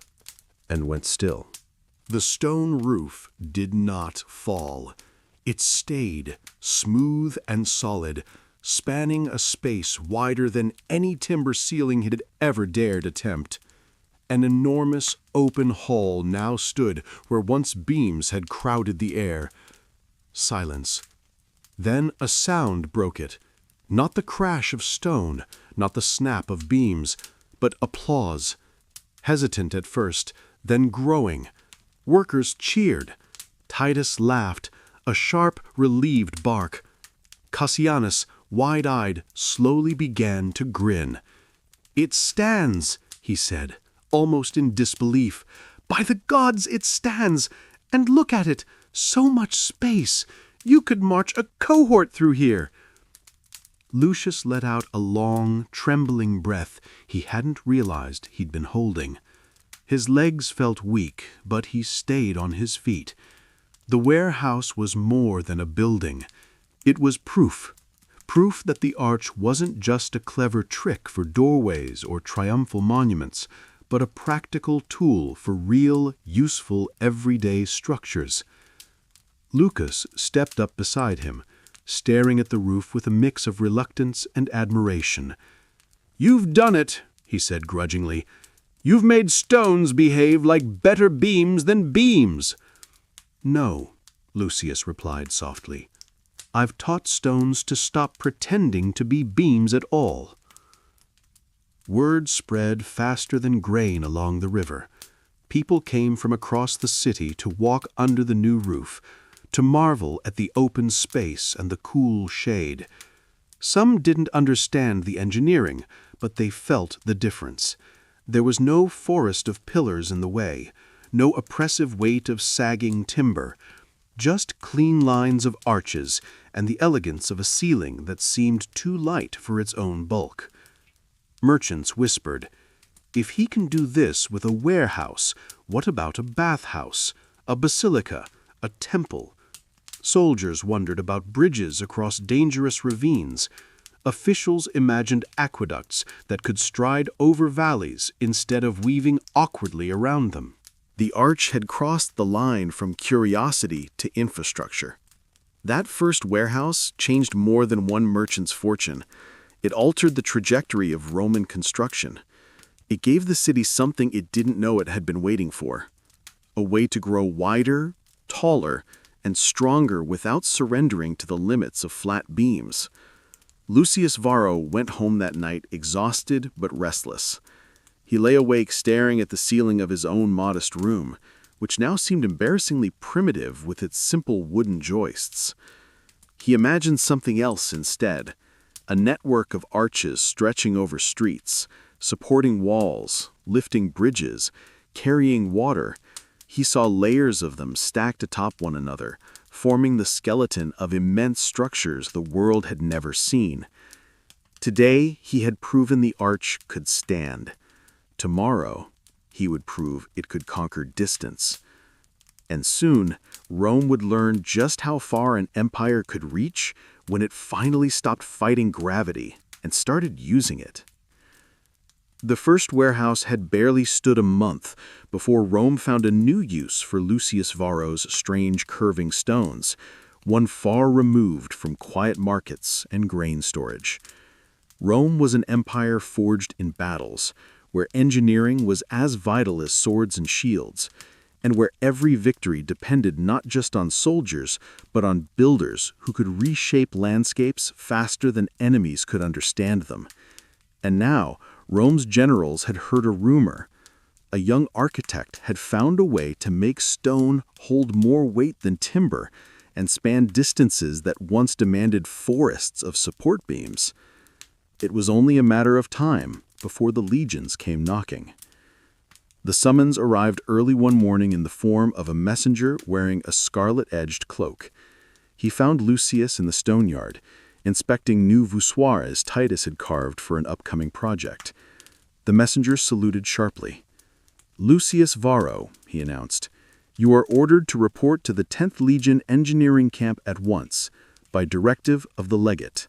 and went still. The stone roof did not fall. It stayed, smooth and solid, spanning a space wider than any timber ceiling had ever dared attempt. An enormous open hall now stood where once beams had crowded the air. Silence. Then a sound broke it. Not the crash of stone, not the snap of beams, but applause. Hesitant at first, then growing. Workers cheered. Titus laughed, a sharp, relieved bark. Cassianus, wide-eyed, slowly began to grin. "It stands," he said, almost in disbelief. "By the gods, it stands! And look at it! So much space! You could march a cohort through here!" Lucius let out a long, trembling breath he hadn't realized he'd been holding. His legs felt weak, but he stayed on his feet. The warehouse was more than a building. It was proof that the arch wasn't just a clever trick for doorways or triumphal monuments, but a practical tool for real, useful, everyday structures. Lucas stepped up beside him, staring at the roof with a mix of reluctance and admiration. "You've done it," he said grudgingly. "You've made stones behave like better beams than beams." "No," Lucius replied softly. "I've taught stones to stop pretending to be beams at all." Word spread faster than grain along the river. People came from across the city to walk under the new roof, to marvel at the open space and the cool shade. Some didn't understand the engineering, but they felt the difference. There was no forest of pillars in the way, no oppressive weight of sagging timber, just clean lines of arches and the elegance of a ceiling that seemed too light for its own bulk. Merchants whispered, "If he can do this with a warehouse, what about a bathhouse, a basilica, a temple?" Soldiers wondered about bridges across dangerous ravines. Officials imagined aqueducts that could stride over valleys instead of weaving awkwardly around them. The arch had crossed the line from curiosity to infrastructure. That first warehouse changed more than one merchant's fortune. It altered the trajectory of Roman construction. It gave the city something it didn't know it had been waiting for. A way to grow wider, taller, and stronger without surrendering to the limits of flat beams. Lucius Varro went home that night exhausted but restless. He lay awake staring at the ceiling of his own modest room, which now seemed embarrassingly primitive with its simple wooden joists. He imagined something else instead, a network of arches stretching over streets, supporting walls, lifting bridges, carrying water. He saw layers of them stacked atop one another, forming the skeleton of immense structures the world had never seen. Today, he had proven the arch could stand. Tomorrow, he would prove it could conquer distance. And soon, Rome would learn just how far an empire could reach when it finally stopped fighting gravity and started using it. The first warehouse had barely stood a month before Rome found a new use for Lucius Varro's strange curving stones, one far removed from quiet markets and grain storage. Rome was an empire forged in battles, where engineering was as vital as swords and shields, and where every victory depended not just on soldiers, but on builders who could reshape landscapes faster than enemies could understand them. And now, Rome's generals had heard a rumor. A young architect had found a way to make stone hold more weight than timber and span distances that once demanded forests of support beams. It was only a matter of time before the legions came knocking. The summons arrived early one morning in the form of a messenger wearing a scarlet-edged cloak. He found Lucius in the stone yard, inspecting new voussoirs Titus had carved for an upcoming project. The messenger saluted sharply. "Lucius Varro," he announced, "you are ordered to report to the 10th Legion engineering camp at once, by directive of the legate."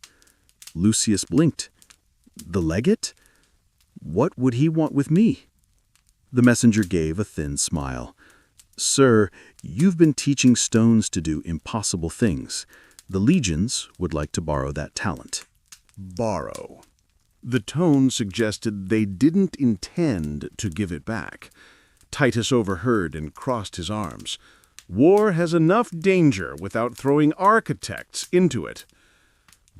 Lucius blinked. "The legate? What would he want with me?" The messenger gave a thin smile. "Sir, you've been teaching stones to do impossible things. The legions would like to borrow that talent." Borrow. The tone suggested they didn't intend to give it back. Titus overheard and crossed his arms. War has enough danger without throwing architects into it.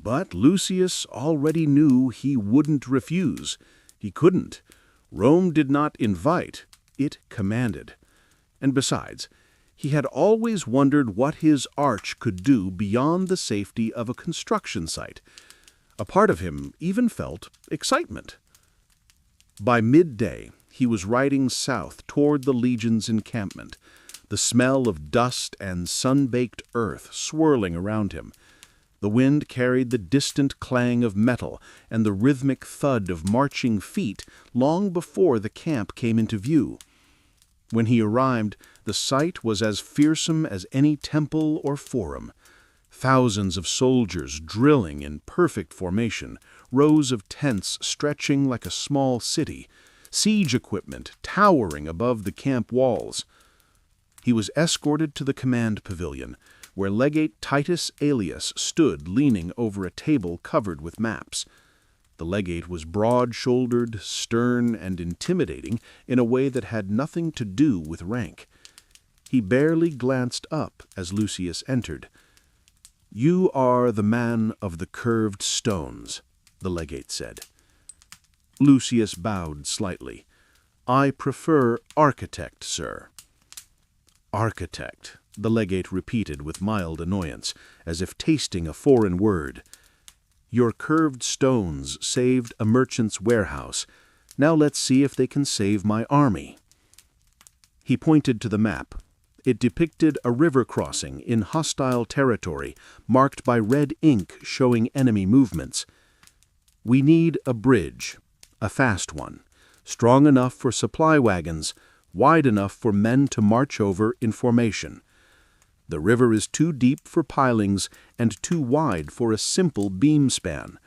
But Lucius already knew he wouldn't refuse. He couldn't. Rome did not invite, it commanded. And besides, he had always wondered what his arch could do beyond the safety of a construction site. A part of him even felt excitement. By midday, he was riding south toward the legion's encampment, the smell of dust and sun-baked earth swirling around him. The wind carried the distant clang of metal and the rhythmic thud of marching feet long before the camp came into view. When he arrived, the sight was as fearsome as any temple or forum. Thousands of soldiers drilling in perfect formation, rows of tents stretching like a small city, siege equipment towering above the camp walls. He was escorted to the command pavilion, where Legate Titus Aelius stood leaning over a table covered with maps. The legate was broad-shouldered, stern, and intimidating in a way that had nothing to do with rank. He barely glanced up as Lucius entered. "You are the man of the curved stones," the legate said. Lucius bowed slightly. "I prefer architect, sir." "Architect," the legate repeated with mild annoyance, as if tasting a foreign word. "Your curved stones saved a merchant's warehouse. Now let's see if they can save my army." He pointed to the map. It depicted a river crossing in hostile territory, marked by red ink showing enemy movements. "We need a bridge, a fast one, strong enough for supply wagons, wide enough for men to march over in formation. The river is too deep for pilings and too wide for a simple beam span.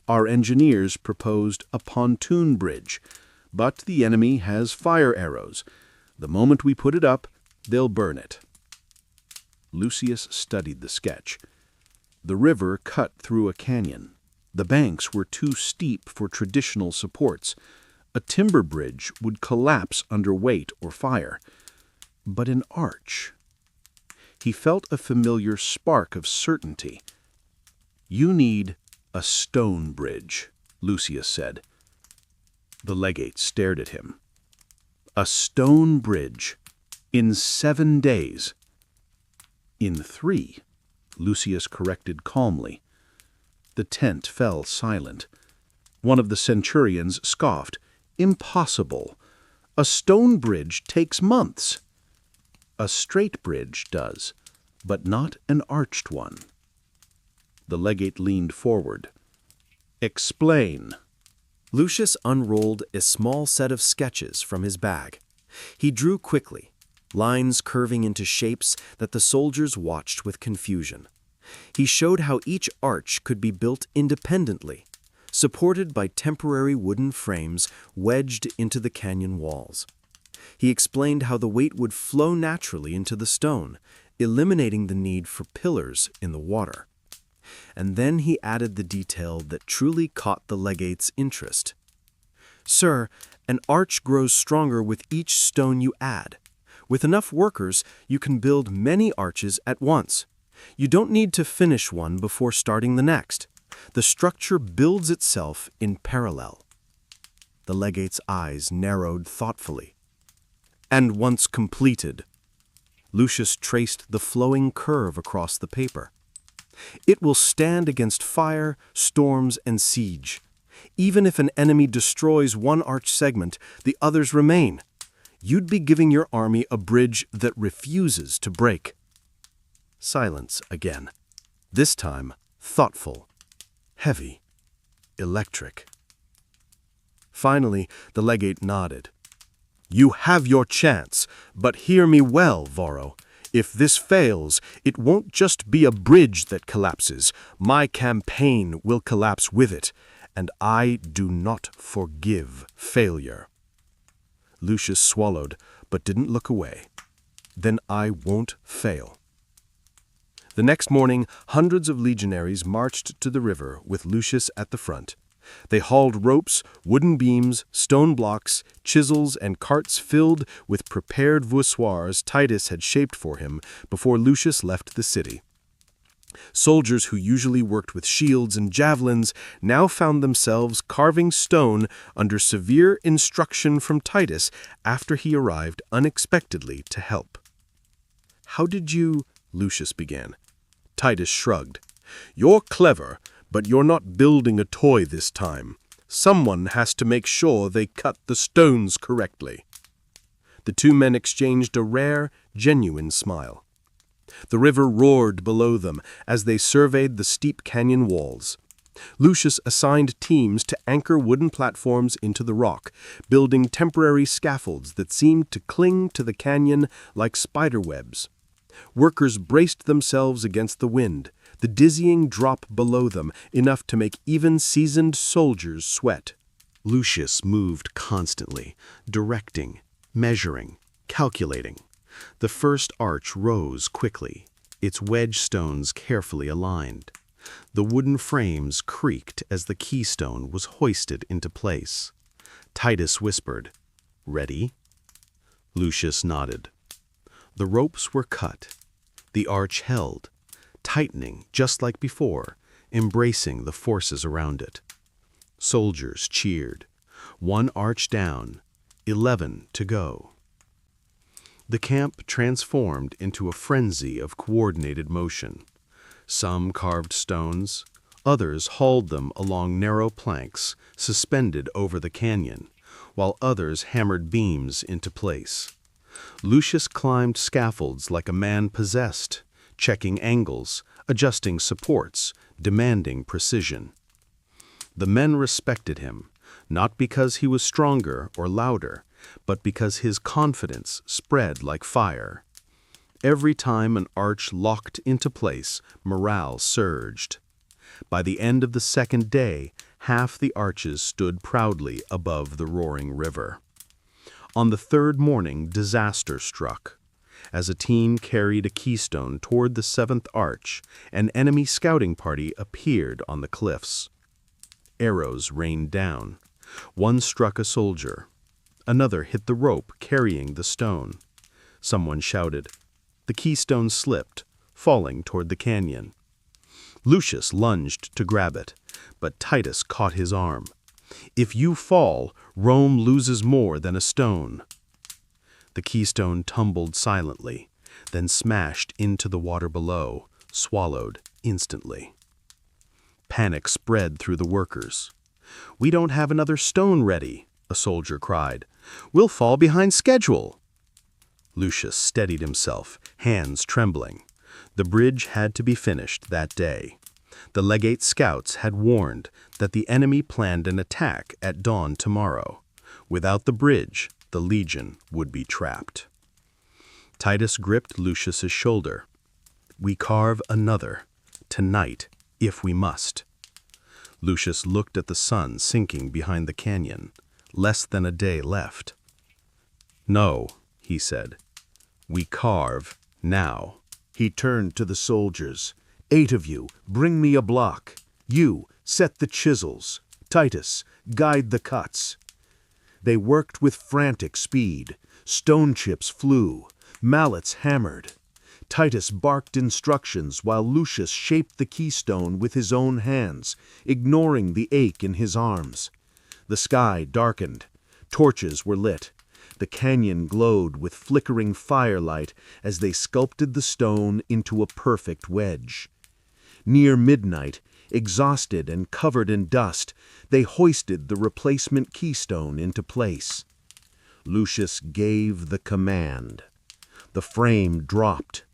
Our engineers proposed a pontoon bridge, but the enemy has fire arrows. The moment we put it up, they'll burn it." Lucius studied the sketch. The river cut through a canyon. The banks were too steep for traditional supports. A timber bridge would collapse under weight or fire. But an arch... He felt a familiar spark of certainty. "You need a stone bridge," Lucius said. The legate stared at him. "A stone bridge. In 7 days." "In 3, Lucius corrected calmly. The tent fell silent. One of the centurions scoffed. "Impossible. A stone bridge takes months." A straight bridge does, but not an arched one. The legate leaned forward. Explain. Lucius unrolled a small set of sketches from his bag. He drew quickly, lines curving into shapes that the soldiers watched with confusion. He showed how each arch could be built independently, supported by temporary wooden frames wedged into the canyon walls. He explained how the weight would flow naturally into the stone, eliminating the need for pillars in the water. And then he added the detail that truly caught the legate's interest. Sir, an arch grows stronger with each stone you add. With enough workers, you can build many arches at once. You don't need to finish one before starting the next. The structure builds itself in parallel. The legate's eyes narrowed thoughtfully. And once completed, Lucius traced the flowing curve across the paper. It will stand against fire, storms, and siege. Even if an enemy destroys one arch segment, the others remain. You'd be giving your army a bridge that refuses to break. Silence again. This time, thoughtful, heavy, electric. Finally, the legate nodded. You have your chance, but hear me well, Varro. If this fails, it won't just be a bridge that collapses. My campaign will collapse with it, and I do not forgive failure. Lucius swallowed, but didn't look away. Then I won't fail. The next morning, hundreds of legionaries marched to the river with Lucius at the front. They hauled ropes, wooden beams, stone blocks, chisels, and carts filled with prepared voussoirs Titus had shaped for him before Lucius left the city. Soldiers who usually worked with shields and javelins now found themselves carving stone under severe instruction from Titus after he arrived unexpectedly to help. "How did you—" Lucius began. Titus shrugged. "You're clever, but you're not building a toy this time. Someone has to make sure they cut the stones correctly." The two men exchanged a rare, genuine smile. The river roared below them as they surveyed the steep canyon walls. Lucius assigned teams to anchor wooden platforms into the rock, building temporary scaffolds that seemed to cling to the canyon like spider webs. Workers braced themselves against the wind, the dizzying drop below them enough to make even seasoned soldiers sweat. Lucius moved constantly, directing, measuring, calculating. The first arch rose quickly, its wedge stones carefully aligned. The wooden frames creaked as the keystone was hoisted into place. Titus whispered, "Ready?" Lucius nodded. The ropes were cut. The arch held, tightening just like before, embracing the forces around it. Soldiers cheered. One arch down, 11 to go. The camp transformed into a frenzy of coordinated motion. Some carved stones, others hauled them along narrow planks suspended over the canyon, while others hammered beams into place. Lucius climbed scaffolds like a man possessed, checking angles, adjusting supports, demanding precision. The men respected him, not because he was stronger or louder, but because his confidence spread like fire. Every time an arch locked into place, morale surged. By the end of the second day, half the arches stood proudly above the roaring river. On the third morning, disaster struck. As a team carried a keystone toward the seventh arch, an enemy scouting party appeared on the cliffs. Arrows rained down. One struck a soldier. Another hit the rope carrying the stone. Someone shouted. The keystone slipped, falling toward the canyon. Lucius lunged to grab it, but Titus caught his arm. "If you fall, Rome loses more than a stone." The keystone tumbled silently, then smashed into the water below, swallowed instantly. Panic spread through the workers. "We don't have another stone ready," a soldier cried. "We'll fall behind schedule." Lucius steadied himself, hands trembling. The bridge had to be finished that day. The legate scouts had warned that the enemy planned an attack at dawn tomorrow. Without the bridge, the legion would be trapped. Titus gripped Lucius's shoulder. "We carve another, tonight, if we must." Lucius looked at the sun sinking behind the canyon. Less than a day left. "No," he said. "We carve now." He turned to the soldiers. 8 of you, bring me a block. You, set the chisels. Titus, guide the cuts. They worked with frantic speed. Stone chips flew. Mallets hammered. Titus barked instructions while Lucius shaped the keystone with his own hands, ignoring the ache in his arms. The sky darkened. Torches were lit. The canyon glowed with flickering firelight as they sculpted the stone into a perfect wedge. Near midnight, exhausted and covered in dust, they hoisted the replacement keystone into place. Lucius gave the command. The frame dropped.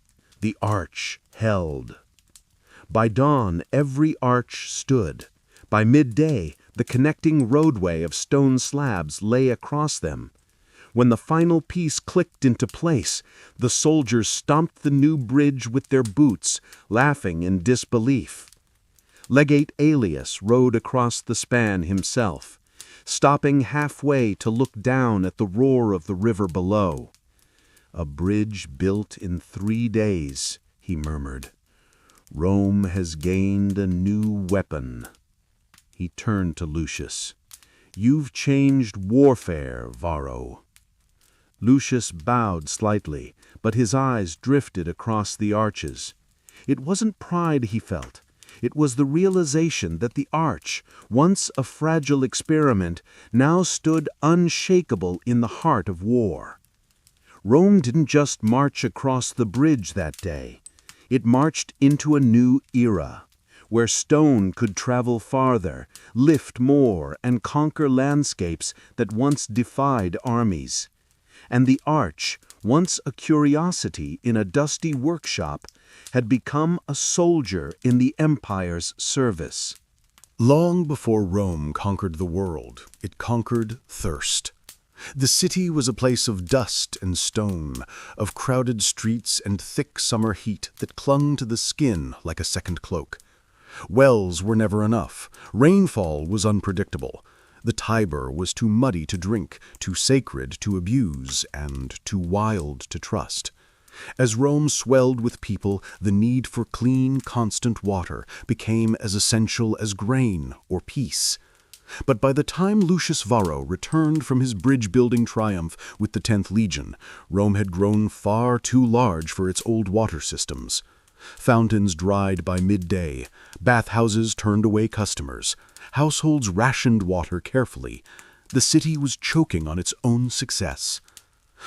The arch held. By dawn, every arch stood. By midday, the connecting roadway of stone slabs lay across them. When the final piece clicked into place, the soldiers stomped the new bridge with their boots, laughing in disbelief. Legate Aelius rode across the span himself, stopping halfway to look down at the roar of the river below. "A bridge built in 3 days," he murmured. "Rome has gained a new weapon." He turned to Lucius. "You've changed warfare, Varro." Lucius bowed slightly, but his eyes drifted across the arches. It wasn't pride he felt. It was the realization that the arch, once a fragile experiment, now stood unshakable in the heart of war. Rome didn't just march across the bridge that day. It marched into a new era, where stone could travel farther, lift more, and conquer landscapes that once defied armies. And the arch, once a curiosity in a dusty workshop, had become a soldier in the empire's service. Long before Rome conquered the world, it conquered thirst. The city was a place of dust and stone, of crowded streets and thick summer heat that clung to the skin like a second cloak. Wells were never enough. Rainfall was unpredictable. The Tiber was too muddy to drink, too sacred to abuse, and too wild to trust. As Rome swelled with people, the need for clean, constant water became as essential as grain or peace. But by the time Lucius Varro returned from his bridge-building triumph with the 10th Legion, Rome had grown far too large for its old water systems. Fountains dried by midday, bathhouses turned away customers, households rationed water carefully. The city was choking on its own success.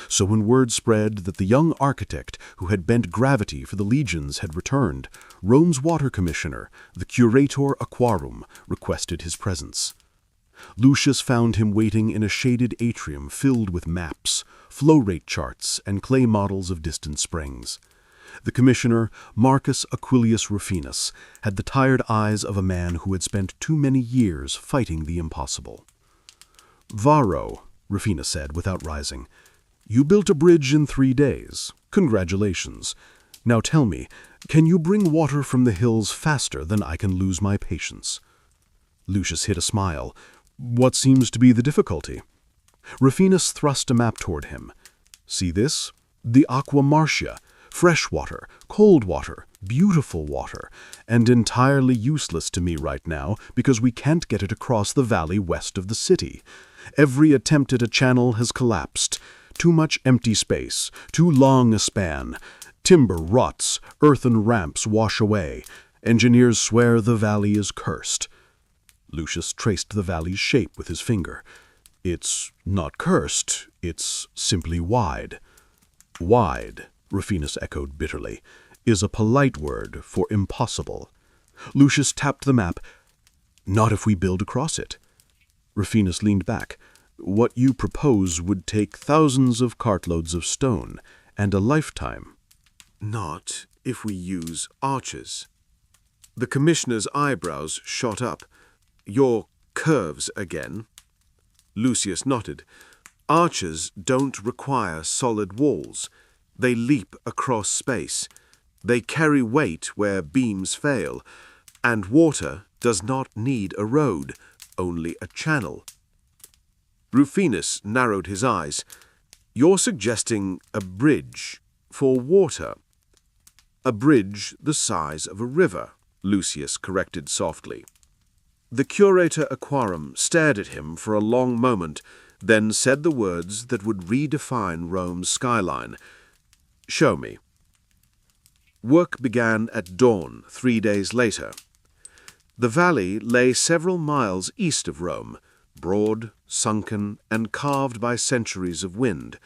So when word spread that the young architect who had bent gravity for the legions had returned, Rome's water commissioner, the curator aquarum, requested his presence. Lucius found him waiting in a shaded atrium filled with maps, flow rate charts, and clay models of distant springs. The commissioner, Marcus Aquilius Rufinus, had the tired eyes of a man who had spent too many years fighting the impossible. "Varro," Rufinus said without rising, "you built a bridge in 3 days. Congratulations. Now tell me, can you bring water from the hills faster than I can lose my patience?" Lucius hid a smile. "What seems to be the difficulty?" Rufinus thrust a map toward him. "See this? The Aqua Marcia. Fresh water, cold water, beautiful water, and entirely useless to me right now because we can't get it across the valley west of the city. Every attempt at a channel has collapsed. Too much empty space, too long a span. Timber rots, earthen ramps wash away. Engineers swear the valley is cursed." Lucius traced the valley's shape with his finger. "It's not cursed, it's simply wide." "Wide," Rufinus echoed bitterly, "is a polite word for impossible." Lucius tapped the map. "Not if we build across it." Rufinus leaned back. "What you propose would take thousands of cartloads of stone, and a lifetime. Not if we use arches. The commissioner's eyebrows shot up. Your curves again? Lucius nodded. Arches don't require solid walls. They leap across space. They carry weight where beams fail. And water does not need a road, only a channel. Rufinus narrowed his eyes. You're suggesting a bridge for water. A bridge the size of a river, Lucius corrected softly. The curator aquarum stared at him for a long moment, then said the words that would redefine Rome's skyline. Show me. Work began at dawn 3 days later. The valley lay several miles east of Rome, broad, sunken, and carved by centuries of wind.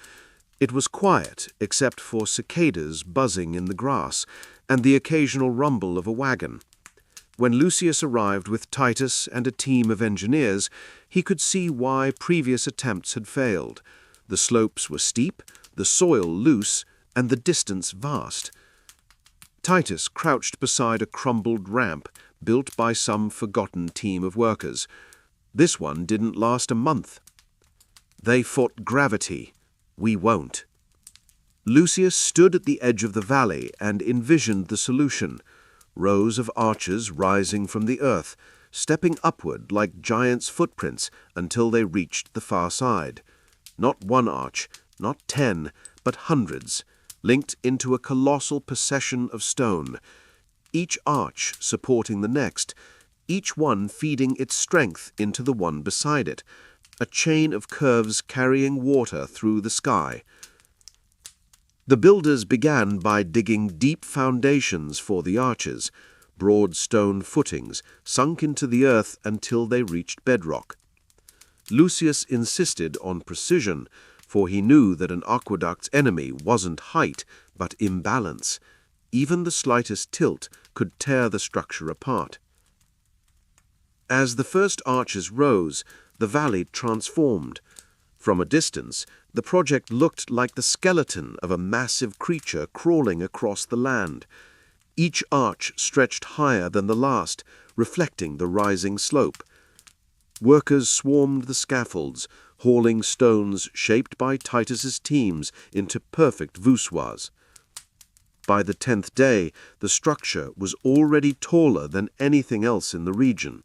It was quiet except for cicadas buzzing in the grass and the occasional rumble of a wagon. When Lucius arrived with Titus and a team of engineers, he could see why previous attempts had failed. The slopes were steep, the soil loose, and the distance vast. Titus crouched beside a crumbled ramp built by some forgotten team of workers. This one didn't last a month. They fought gravity. We won't. Lucius stood at the edge of the valley and envisioned the solution. Rows of arches rising from the earth, stepping upward like giants' footprints until they reached the far side. Not one arch, not 10, but hundreds, linked into a colossal procession of stone, each arch supporting the next, each one feeding its strength into the one beside it, a chain of curves carrying water through the sky. The builders began by digging deep foundations for the arches, broad stone footings sunk into the earth until they reached bedrock. Lucius insisted on precision, for he knew that an aqueduct's enemy wasn't height, but imbalance. Even the slightest tilt could tear the structure apart. As the first arches rose, the valley transformed. From a distance, the project looked like the skeleton of a massive creature crawling across the land. Each arch stretched higher than the last, reflecting the rising slope. Workers swarmed the scaffolds, hauling stones shaped by Titus's teams into perfect voussoirs. By the 10th day, the structure was already taller than anything else in the region.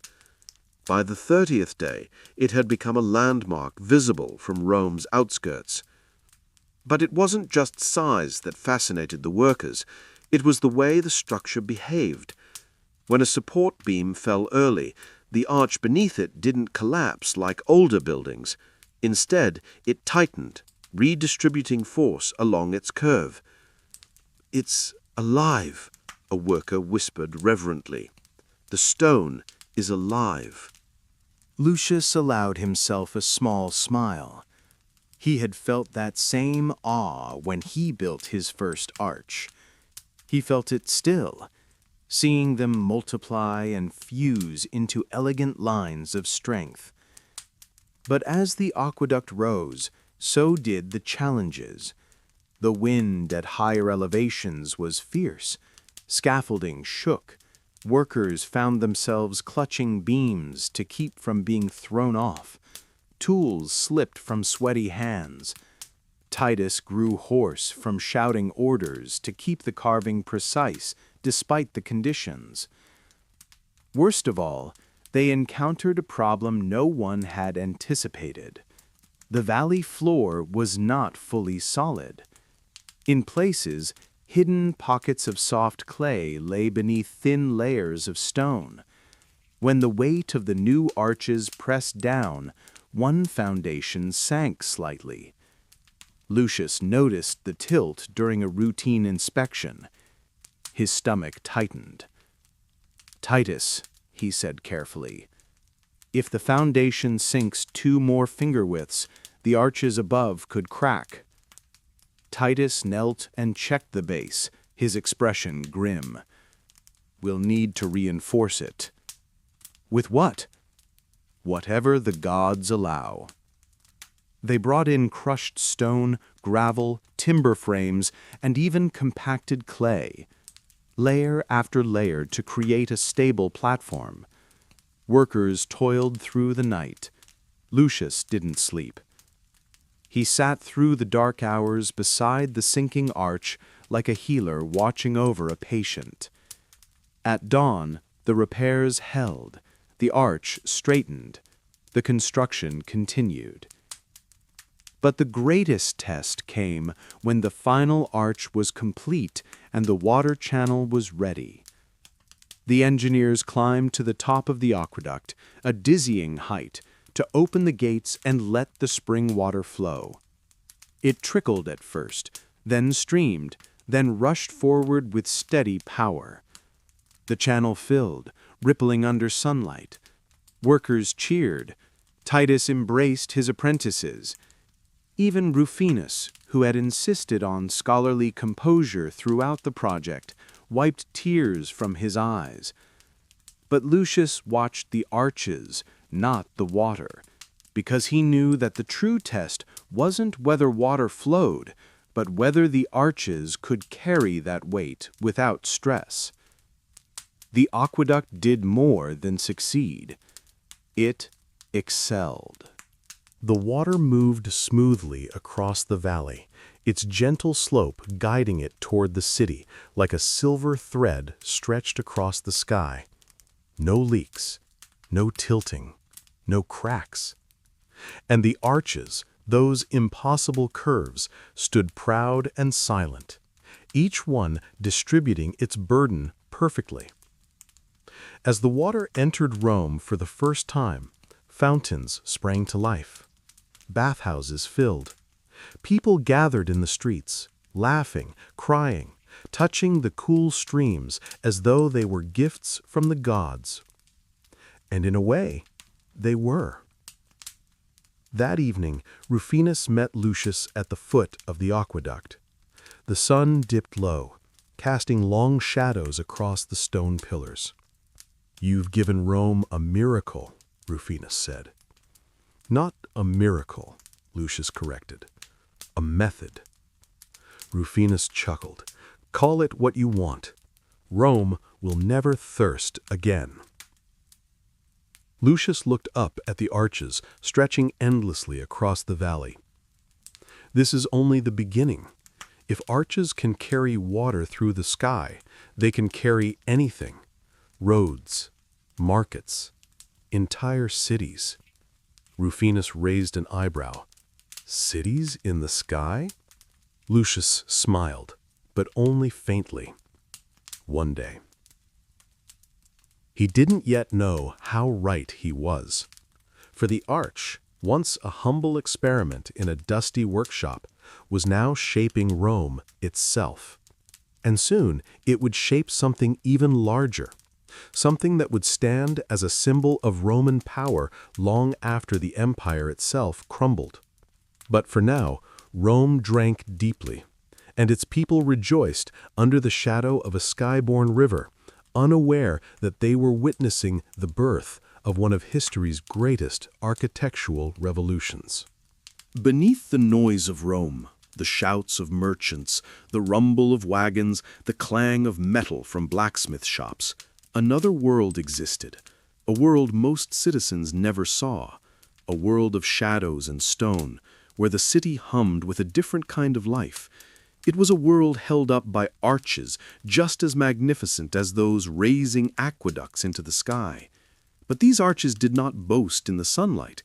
By the 30th day, it had become a landmark visible from Rome's outskirts. But it wasn't just size that fascinated the workers. It was the way the structure behaved. When a support beam fell early, the arch beneath it didn't collapse like older buildings. Instead, it tightened, redistributing force along its curve. "It's alive," a worker whispered reverently. "The stone is alive." Lucius allowed himself a small smile. He had felt that same awe when he built his first arch. He felt it still, seeing them multiply and fuse into elegant lines of strength. But as the aqueduct rose, so did the challenges. The wind at higher elevations was fierce. Scaffolding shook. Workers found themselves clutching beams to keep from being thrown off. Tools slipped from sweaty hands. Titus grew hoarse from shouting orders to keep the carving precise despite the conditions. Worst of all, they encountered a problem no one had anticipated. The valley floor was not fully solid. In places, hidden pockets of soft clay lay beneath thin layers of stone. When the weight of the new arches pressed down, one foundation sank slightly. Lucius noticed the tilt during a routine inspection. His stomach tightened. "Titus," he said carefully, "if the foundation sinks 2 more finger widths, the arches above could crack." Titus knelt and checked the base, his expression grim. "We'll need to reinforce it." "With what?" "Whatever the gods allow." They brought in crushed stone, gravel, timber frames, and even compacted clay, layer after layer to create a stable platform. Workers toiled through the night. Lucius didn't sleep. He sat through the dark hours beside the sinking arch like a healer watching over a patient. At dawn, the repairs held, the arch straightened, the construction continued. But the greatest test came when the final arch was complete and the water channel was ready. The engineers climbed to the top of the aqueduct, a dizzying height, to open the gates and let the spring water flow. It trickled at first, then streamed, then rushed forward with steady power. The channel filled, rippling under sunlight. Workers cheered. Titus embraced his apprentices. Even Rufinus, who had insisted on scholarly composure throughout the project, wiped tears from his eyes. But Lucius watched the arches, not the water, because he knew that the true test wasn't whether water flowed, but whether the arches could carry that weight without stress. The aqueduct did more than succeed. It excelled. The water moved smoothly across the valley, its gentle slope guiding it toward the city like a silver thread stretched across the sky. No leaks, no tilting, no cracks. And the arches, those impossible curves, stood proud and silent, each one distributing its burden perfectly. As the water entered Rome for the first time, fountains sprang to life. Bathhouses filled. People gathered in the streets, laughing, crying, touching the cool streams as though they were gifts from the gods. And in a way, they were. That evening, Rufinus met Lucius at the foot of the aqueduct. The sun dipped low, casting long shadows across the stone pillars. "You've given Rome a miracle," Rufinus said. "Not a miracle," Lucius corrected. "A method." Rufinus chuckled. "Call it what you want. Rome will never thirst again." Lucius looked up at the arches stretching endlessly across the valley. This is only the beginning. If arches can carry water through the sky, they can carry anything. Roads, markets, entire cities. Rufinus raised an eyebrow. "Cities in the sky?" Lucius smiled, but only faintly. One day. He didn't yet know how right he was. For the arch, once a humble experiment in a dusty workshop, was now shaping Rome itself. And soon it would shape something even larger, something that would stand as a symbol of Roman power long after the empire itself crumbled. But for now, Rome drank deeply, and its people rejoiced under the shadow of a sky-born river, unaware that they were witnessing the birth of one of history's greatest architectural revolutions. Beneath the noise of Rome, the shouts of merchants, the rumble of wagons, the clang of metal from blacksmith shops, another world existed, a world most citizens never saw, a world of shadows and stone, where the city hummed with a different kind of life. It was a world held up by arches just as magnificent as those raising aqueducts into the sky. But these arches did not boast in the sunlight.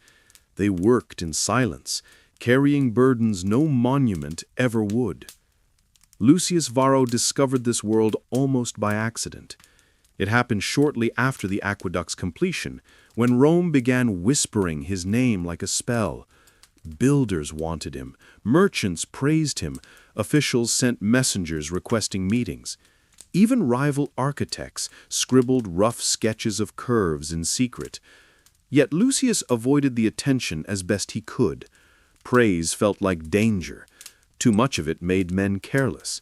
They worked in silence, carrying burdens no monument ever would. Lucius Varro discovered this world almost by accident. It happened shortly after the aqueduct's completion, when Rome began whispering his name like a spell. Builders wanted him, merchants praised him, officials sent messengers requesting meetings. Even rival architects scribbled rough sketches of curves in secret. Yet Lucius avoided the attention as best he could. Praise felt like danger. Too much of it made men careless.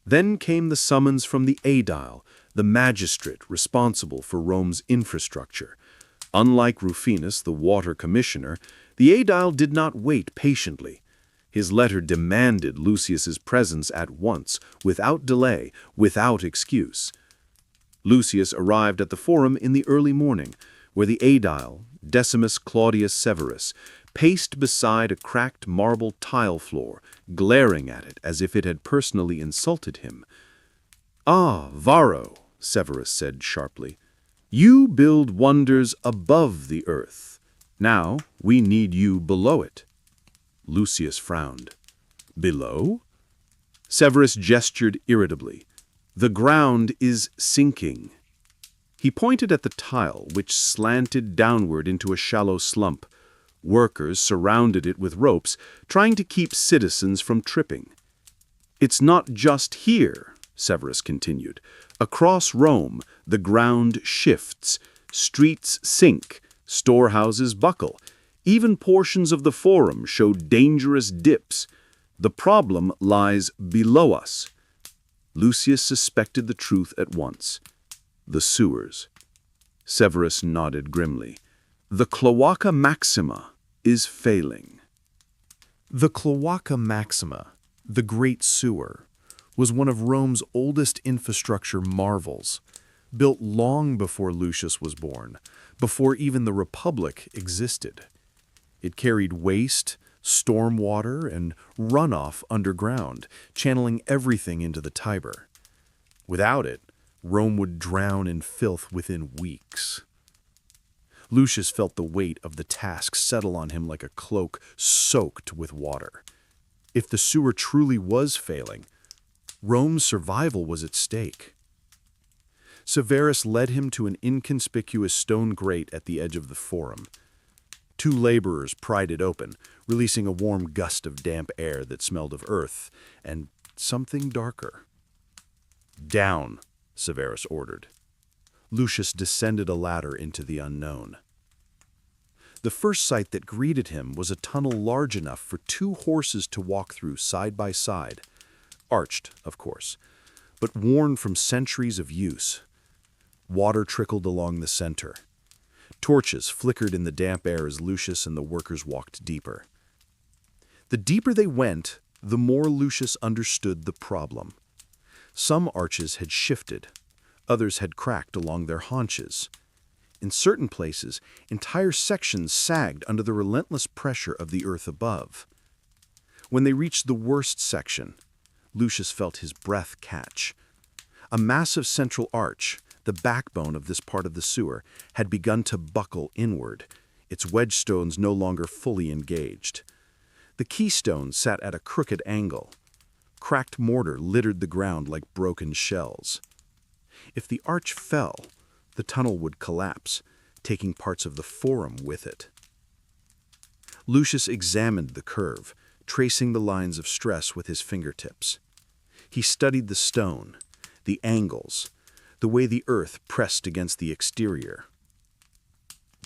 Then came the summons from the aedile, the magistrate responsible for Rome's infrastructure. Unlike Rufinus, the water commissioner, the aedile did not wait patiently. His letter demanded Lucius's presence at once, without delay, without excuse. Lucius arrived at the Forum in the early morning, where the aedile, Decimus Claudius Severus, paced beside a cracked marble tile floor, glaring at it as if it had personally insulted him. "Ah, Varro," Severus said sharply, "you build wonders above the earth. Now we need you below it." Lucius frowned. "Below?" Severus gestured irritably. "The ground is sinking." He pointed at the tile, which slanted downward into a shallow slump. Workers surrounded it with ropes, trying to keep citizens from tripping. "It's not just here," Severus continued. "Across Rome, the ground shifts. Streets sink. Storehouses buckle. Even portions of the Forum show dangerous dips. The problem lies below us." Lucius suspected the truth at once. The sewers. Severus nodded grimly. "The Cloaca Maxima is failing." The Cloaca Maxima, the Great Sewer, was one of Rome's oldest infrastructure marvels, built long before Lucius was born, before even the Republic existed. It carried waste, storm water, and runoff underground, channeling everything into the Tiber. Without it, Rome would drown in filth within weeks. Lucius felt the weight of the task settle on him like a cloak soaked with water. If the sewer truly was failing, Rome's survival was at stake. Severus led him to an inconspicuous stone grate at the edge of the Forum. Two laborers pried it open, releasing a warm gust of damp air that smelled of earth and something darker. "Down," Severus ordered. Lucius descended a ladder into the unknown. The first sight that greeted him was a tunnel large enough for two horses to walk through side by side. Arched, of course, but worn from centuries of use. Water trickled along the center. Torches flickered in the damp air as Lucius and the workers walked deeper. The deeper they went, the more Lucius understood the problem. Some arches had shifted. Others had cracked along their haunches. In certain places, entire sections sagged under the relentless pressure of the earth above. When they reached the worst section, Lucius felt his breath catch. A massive central arch, the backbone of this part of the sewer, had begun to buckle inward, its wedge stones no longer fully engaged. The keystone sat at a crooked angle. Cracked mortar littered the ground like broken shells. If the arch fell, the tunnel would collapse, taking parts of the Forum with it. Lucius examined the curve, tracing the lines of stress with his fingertips. He studied the stone, the angles, the way the earth pressed against the exterior.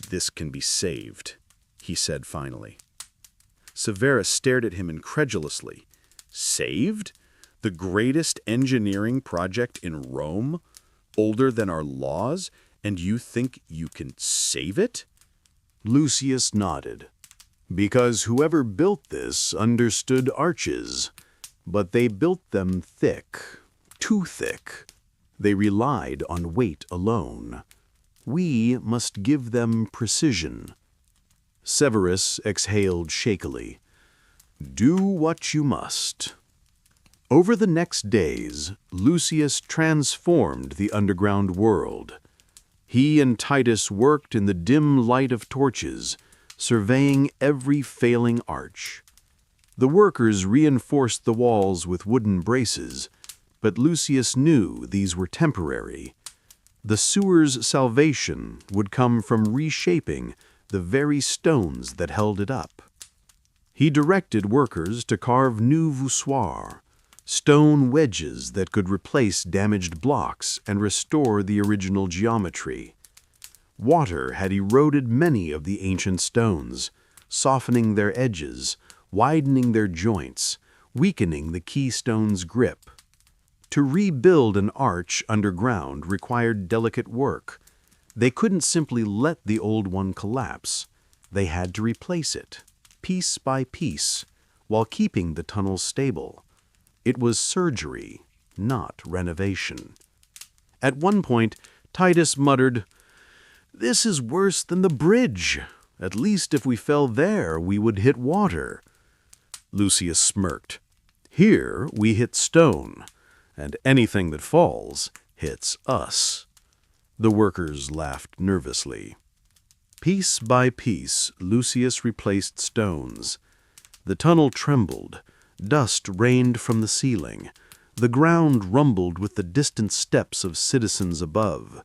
"This can be saved," he said finally. Severus stared at him incredulously. "Saved? The greatest engineering project in Rome? Older than our laws? And you think you can save it?" Lucius nodded. "Because whoever built this understood arches, but they built them thick, too thick. They relied on weight alone. We must give them precision." Severus exhaled shakily. "Do what you must." Over the next days, Lucius transformed the underground world. He and Titus worked in the dim light of torches, surveying every failing arch. The workers reinforced the walls with wooden braces, but Lucius knew these were temporary. The sewer's salvation would come from reshaping the very stones that held it up. He directed workers to carve new voussoirs, stone wedges that could replace damaged blocks and restore the original geometry. Water had eroded many of the ancient stones, softening their edges, widening their joints, weakening the keystone's grip. To rebuild an arch underground required delicate work. They couldn't simply let the old one collapse. They had to replace it, piece by piece, while keeping the tunnels stable. It was surgery, not renovation. At one point, Titus muttered, "This is worse than the bridge. At least if we fell there, we would hit water." Lucius smirked. "Here we hit stone, and anything that falls hits us." The workers laughed nervously. Piece by piece, Lucius replaced stones. The tunnel trembled. Dust rained from the ceiling. The ground rumbled with the distant steps of citizens above.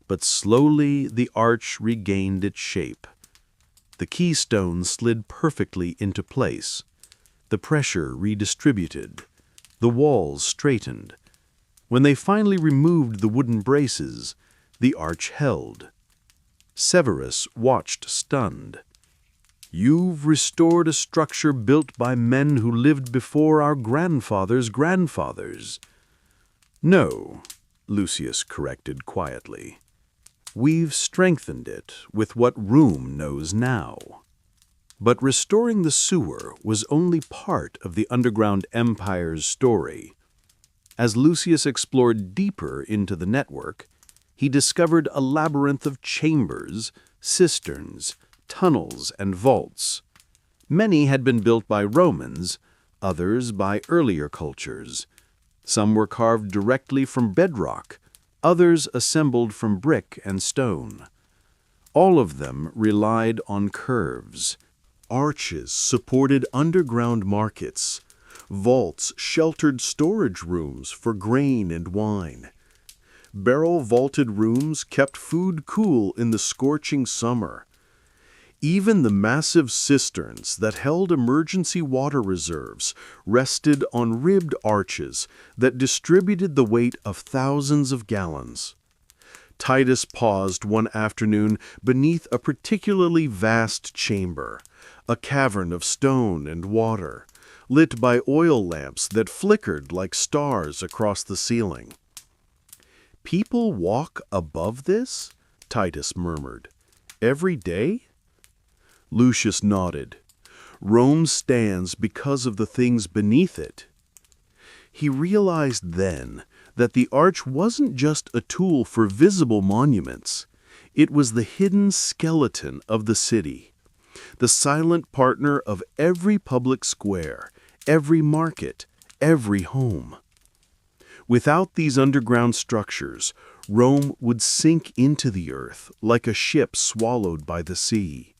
But slowly the arch regained its shape. The keystone slid perfectly into place. The pressure redistributed. The walls straightened. When they finally removed the wooden braces, the arch held. Severus watched stunned. "You've restored a structure built by men who lived before our grandfathers' grandfathers." "No," Lucius corrected quietly. "We've strengthened it with what Rome knows now." But restoring the sewer was only part of the underground empire's story. As Lucius explored deeper into the network, he discovered a labyrinth of chambers, cisterns, tunnels, and vaults. Many had been built by Romans, others by earlier cultures. Some were carved directly from bedrock, others assembled from brick and stone. All of them relied on curves. Arches supported underground markets. Vaults sheltered storage rooms for grain and wine. Barrel-vaulted rooms kept food cool in the scorching summer. Even the massive cisterns that held emergency water reserves rested on ribbed arches that distributed the weight of thousands of gallons. Titus paused one afternoon beneath a particularly vast chamber, a cavern of stone and water, lit by oil lamps that flickered like stars across the ceiling. "People walk above this?" Titus murmured. "Every day?" Lucius nodded. "Rome stands because of the things beneath it." He realized then that the arch wasn't just a tool for visible monuments. It was the hidden skeleton of the city, the silent partner of every public square, every market, every home. Without these underground structures, Rome would sink into the earth like a ship swallowed by the sea.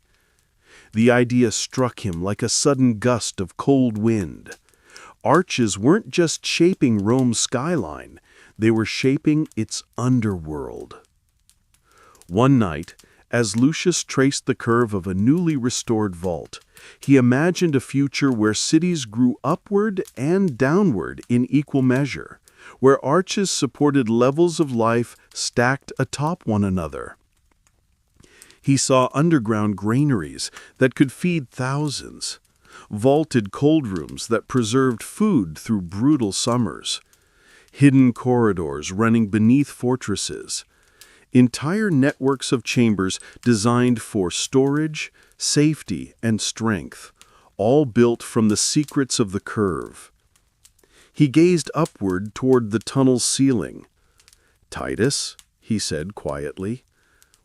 The idea struck him like a sudden gust of cold wind. Arches weren't just shaping Rome's skyline, they were shaping its underworld. One night, as Lucius traced the curve of a newly restored vault, he imagined a future where cities grew upward and downward in equal measure, where arches supported levels of life stacked atop one another. He saw underground granaries that could feed thousands, vaulted cold rooms that preserved food through brutal summers, hidden corridors running beneath fortresses, entire networks of chambers designed for storage, safety, and strength, all built from the secrets of the curve. He gazed upward toward the tunnel's ceiling. "Titus," he said quietly,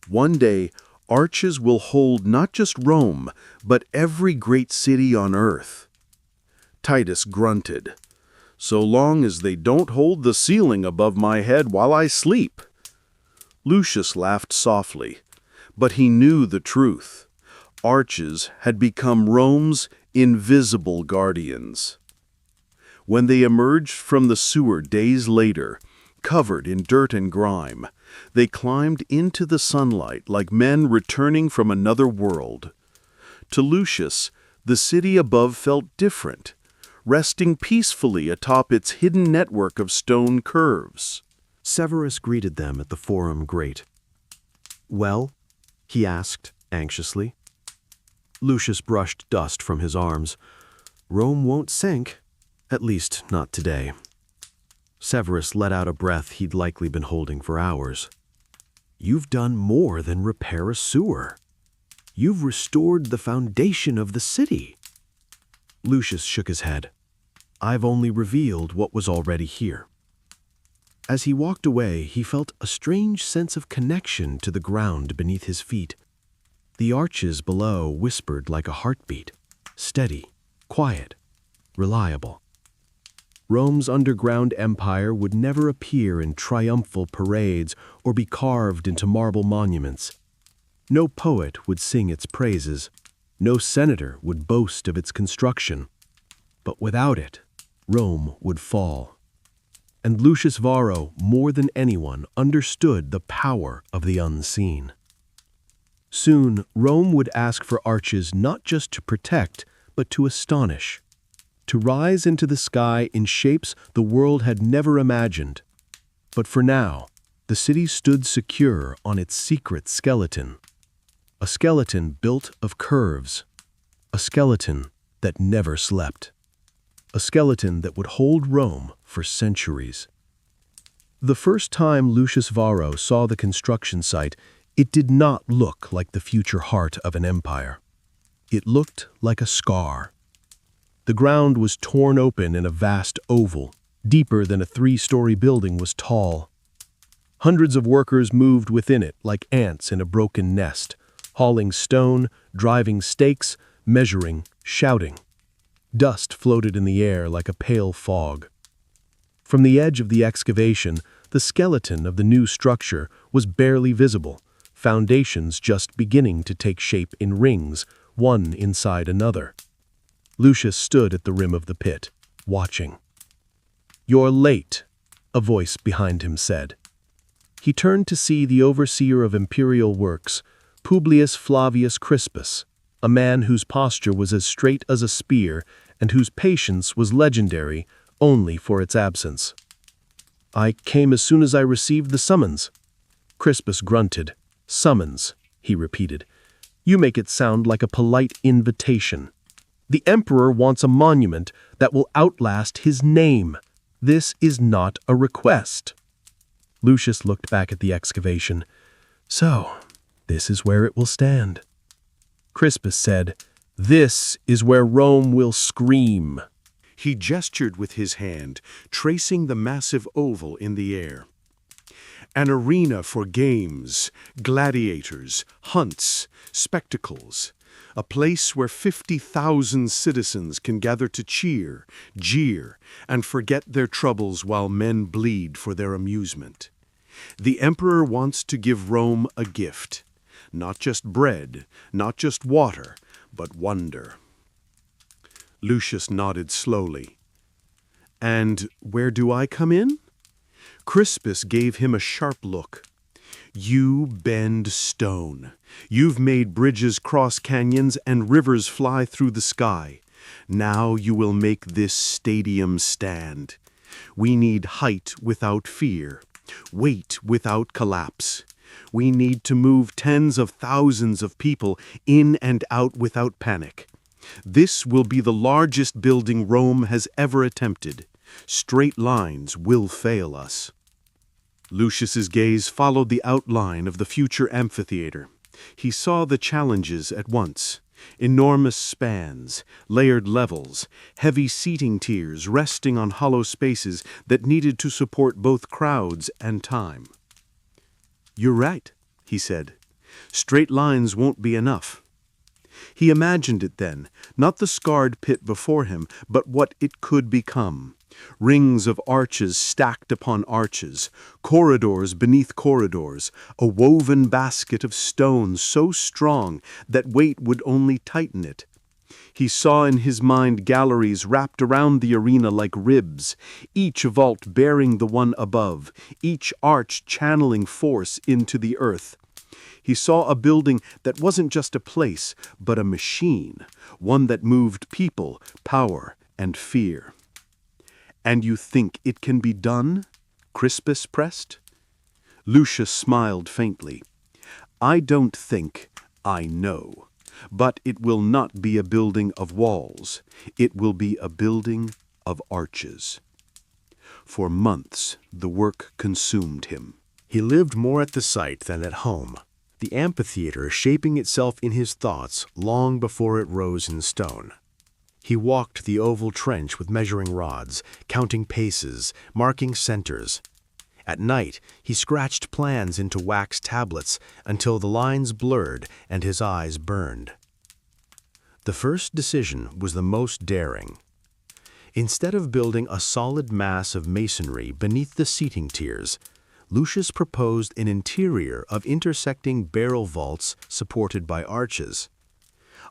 "one day arches will hold not just Rome, but every great city on earth." Titus grunted. "So long as they don't hold the ceiling above my head while I sleep." Lucius laughed softly, but he knew the truth. Arches had become Rome's invisible guardians. When they emerged from the sewer days later, covered in dirt and grime, they climbed into the sunlight like men returning from another world. To Lucius, the city above felt different, resting peacefully atop its hidden network of stone curves. Severus greeted them at the forum grate. "Well?" he asked anxiously. Lucius brushed dust from his arms. "Rome won't sink, at least not today." Severus let out a breath he'd likely been holding for hours. "You've done more than repair a sewer. You've restored the foundation of the city." Lucius shook his head. "I've only revealed what was already here." As he walked away, he felt a strange sense of connection to the ground beneath his feet. The arches below whispered like a heartbeat, steady, quiet, reliable. Rome's underground empire would never appear in triumphal parades or be carved into marble monuments. No poet would sing its praises. No senator would boast of its construction. But without it, Rome would fall. And Lucius Varro, more than anyone, understood the power of the unseen. Soon, Rome would ask for arches not just to protect, but to astonish, to rise into the sky in shapes the world had never imagined. But for now, the city stood secure on its secret skeleton. A skeleton built of curves. A skeleton that never slept. A skeleton that would hold Rome for centuries. The first time Lucius Varro saw the construction site, it did not look like the future heart of an empire. It looked like a scar. The ground was torn open in a vast oval, deeper than a 3-story building was tall. Hundreds of workers moved within it like ants in a broken nest, hauling stone, driving stakes, measuring, shouting. Dust floated in the air like a pale fog. From the edge of the excavation, the skeleton of the new structure was barely visible, foundations just beginning to take shape in rings, one inside another. Lucius stood at the rim of the pit, watching. "You're late," a voice behind him said. He turned to see the overseer of imperial works, Publius Flavius Crispus, a man whose posture was as straight as a spear and whose patience was legendary only for its absence. "I came as soon as I received the summons." Crispus grunted. "Summons," he repeated. "You make it sound like a polite invitation. The emperor wants a monument that will outlast his name. This is not a request." Lucius looked back at the excavation. "So, this is where it will stand." Crispus said, "This is where Rome will scream." He gestured with his hand, tracing the massive oval in the air. An arena for games, gladiators, hunts, spectacles. A place where 50,000 citizens can gather to cheer, jeer, and forget their troubles while men bleed for their amusement. The emperor wants to give Rome a gift. Not just bread, not just water, but wonder. Lucius nodded slowly. "And where do I come in?" Crispus gave him a sharp look. "You bend stone. You've made bridges cross canyons and rivers fly through the sky. Now you will make this stadium stand. We need height without fear, weight without collapse. We need to move tens of thousands of people in and out without panic. This will be the largest building Rome has ever attempted. Straight lines will fail us." Lucius's gaze followed the outline of the future amphitheater. He saw the challenges at once. Enormous spans, layered levels, heavy seating tiers resting on hollow spaces that needed to support both crowds and time. "You're right," he said. "Straight lines won't be enough." He imagined it then, not the scarred pit before him, but what it could become. Rings of arches stacked upon arches, corridors beneath corridors, a woven basket of stone so strong that weight would only tighten it. He saw in his mind galleries wrapped around the arena like ribs, each vault bearing the one above, each arch channeling force into the earth. He saw a building that wasn't just a place, but a machine, one that moved people, power, and fear. "And you think it can be done?" Crispus pressed. Lucius smiled faintly. "I don't think, I know. But it will not be a building of walls. It will be a building of arches." For months, the work consumed him. He lived more at the site than at home, the amphitheater shaping itself in his thoughts long before it rose in stone. He walked the oval trench with measuring rods, counting paces, marking centers. At night, he scratched plans into wax tablets until the lines blurred and his eyes burned. The first decision was the most daring. Instead of building a solid mass of masonry beneath the seating tiers, Lucius proposed an interior of intersecting barrel vaults supported by arches,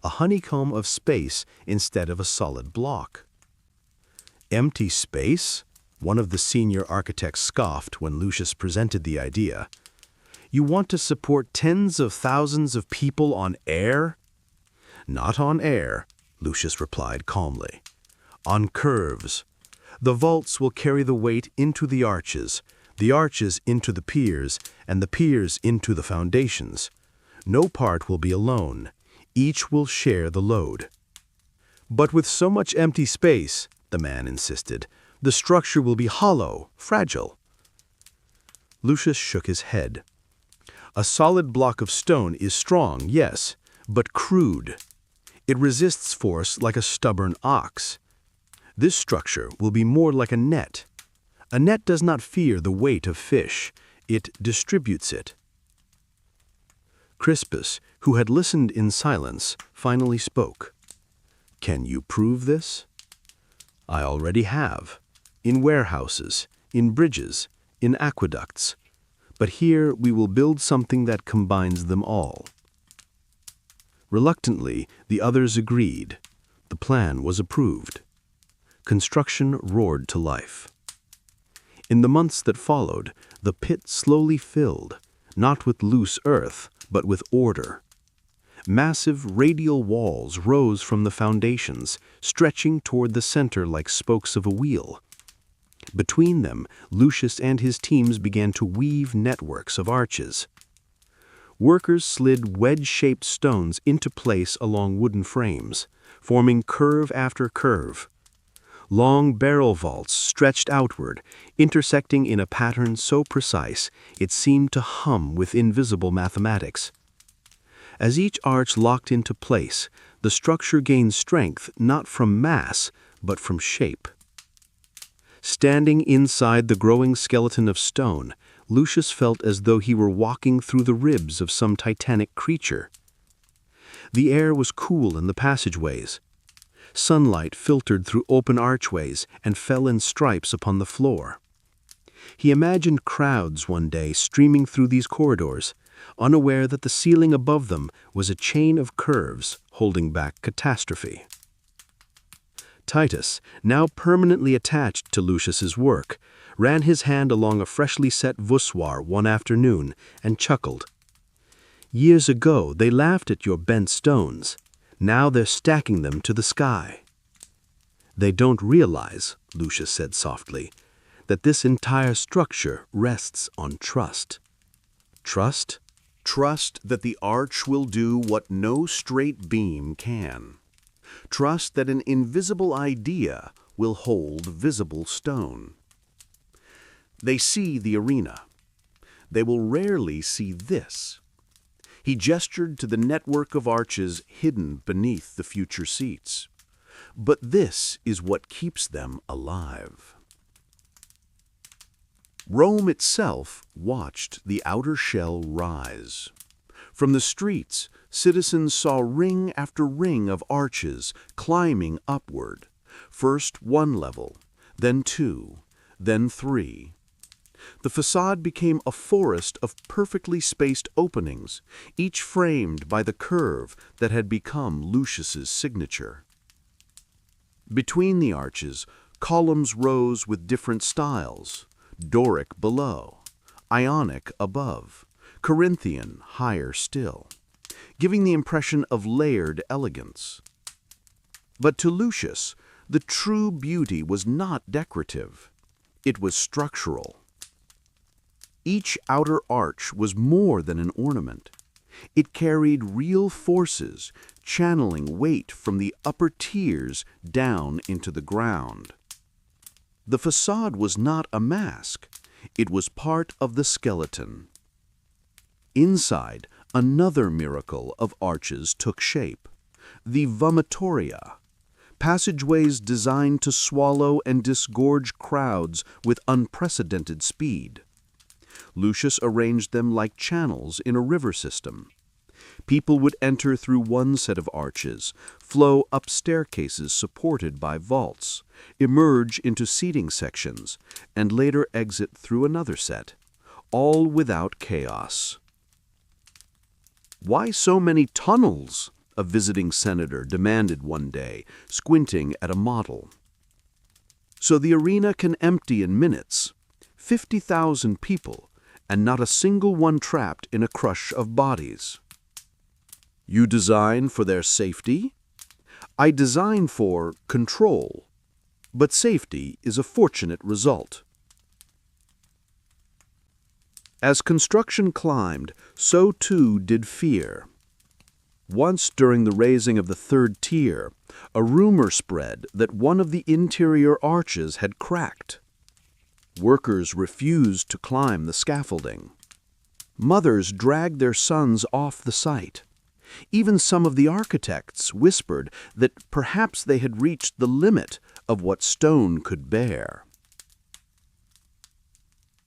a honeycomb of space instead of a solid block. Empty space? One of the senior architects scoffed when Lucius presented the idea. You want to support tens of thousands of people on air? Not on air, Lucius replied calmly. On curves. The vaults will carry the weight into the arches into the piers, and the piers into the foundations. No part will be alone. Each will share the load. But with so much empty space, the man insisted, the structure will be hollow, fragile. Lucius shook his head. A solid block of stone is strong, yes, but crude. It resists force like a stubborn ox. This structure will be more like a net. A net does not fear the weight of fish. It distributes it. Crispus, who had listened in silence, finally spoke. Can you prove this? I already have. In warehouses, in bridges, in aqueducts. But here we will build something that combines them all. Reluctantly, the others agreed. The plan was approved. Construction roared to life. In the months that followed, the pit slowly filled, not with loose earth, but with order. Massive radial walls rose from the foundations, stretching toward the center like spokes of a wheel. Between them, Lucius and his teams began to weave networks of arches. Workers slid wedge-shaped stones into place along wooden frames, forming curve after curve. Long barrel vaults stretched outward, intersecting in a pattern so precise it seemed to hum with invisible mathematics. As each arch locked into place, the structure gained strength not from mass, but from shape. Standing inside the growing skeleton of stone, Lucius felt as though he were walking through the ribs of some titanic creature. The air was cool in the passageways. Sunlight filtered through open archways and fell in stripes upon the floor. He imagined crowds one day streaming through these corridors, unaware that the ceiling above them was a chain of curves holding back catastrophe. Titus, now permanently attached to Lucius's work, ran his hand along a freshly set voussoir one afternoon and chuckled. Years ago, they laughed at your bent stones. Now they're stacking them to the sky. They don't realize, Lucius said softly, that this entire structure rests on trust. Trust? Trust that the arch will do what no straight beam can. Trust that an invisible idea will hold visible stone. They see the arena. They will rarely see this. He gestured to the network of arches hidden beneath the future seats. But this is what keeps them alive. Rome itself watched the outer shell rise. From the streets, citizens saw ring after ring of arches climbing upward, first one level, then two, then three. The facade became a forest of perfectly spaced openings, each framed by the curve that had become Lucius's signature. Between the arches, columns rose with different styles, Doric below, Ionic above, Corinthian higher still, giving the impression of layered elegance. But to Lucius, the true beauty was not decorative. It was structural. Each outer arch was more than an ornament. It carried real forces, channeling weight from the upper tiers down into the ground. The facade was not a mask. It was part of the skeleton. Inside, another miracle of arches took shape, the vomitoria, passageways designed to swallow and disgorge crowds with unprecedented speed. Lucius arranged them like channels in a river system. People would enter through one set of arches, flow up staircases supported by vaults, emerge into seating sections, and later exit through another set, all without chaos. "Why so many tunnels?" a visiting senator demanded one day, squinting at a model. "So the arena can empty in minutes. 50,000 people, and not a single one trapped in a crush of bodies." "You design for their safety?" "I design for control, but safety is a fortunate result." As construction climbed, so too did fear. Once during the raising of the third tier, a rumor spread that one of the interior arches had cracked. Workers refused to climb the scaffolding. Mothers dragged their sons off the site. Even some of the architects whispered that perhaps they had reached the limit of what stone could bear.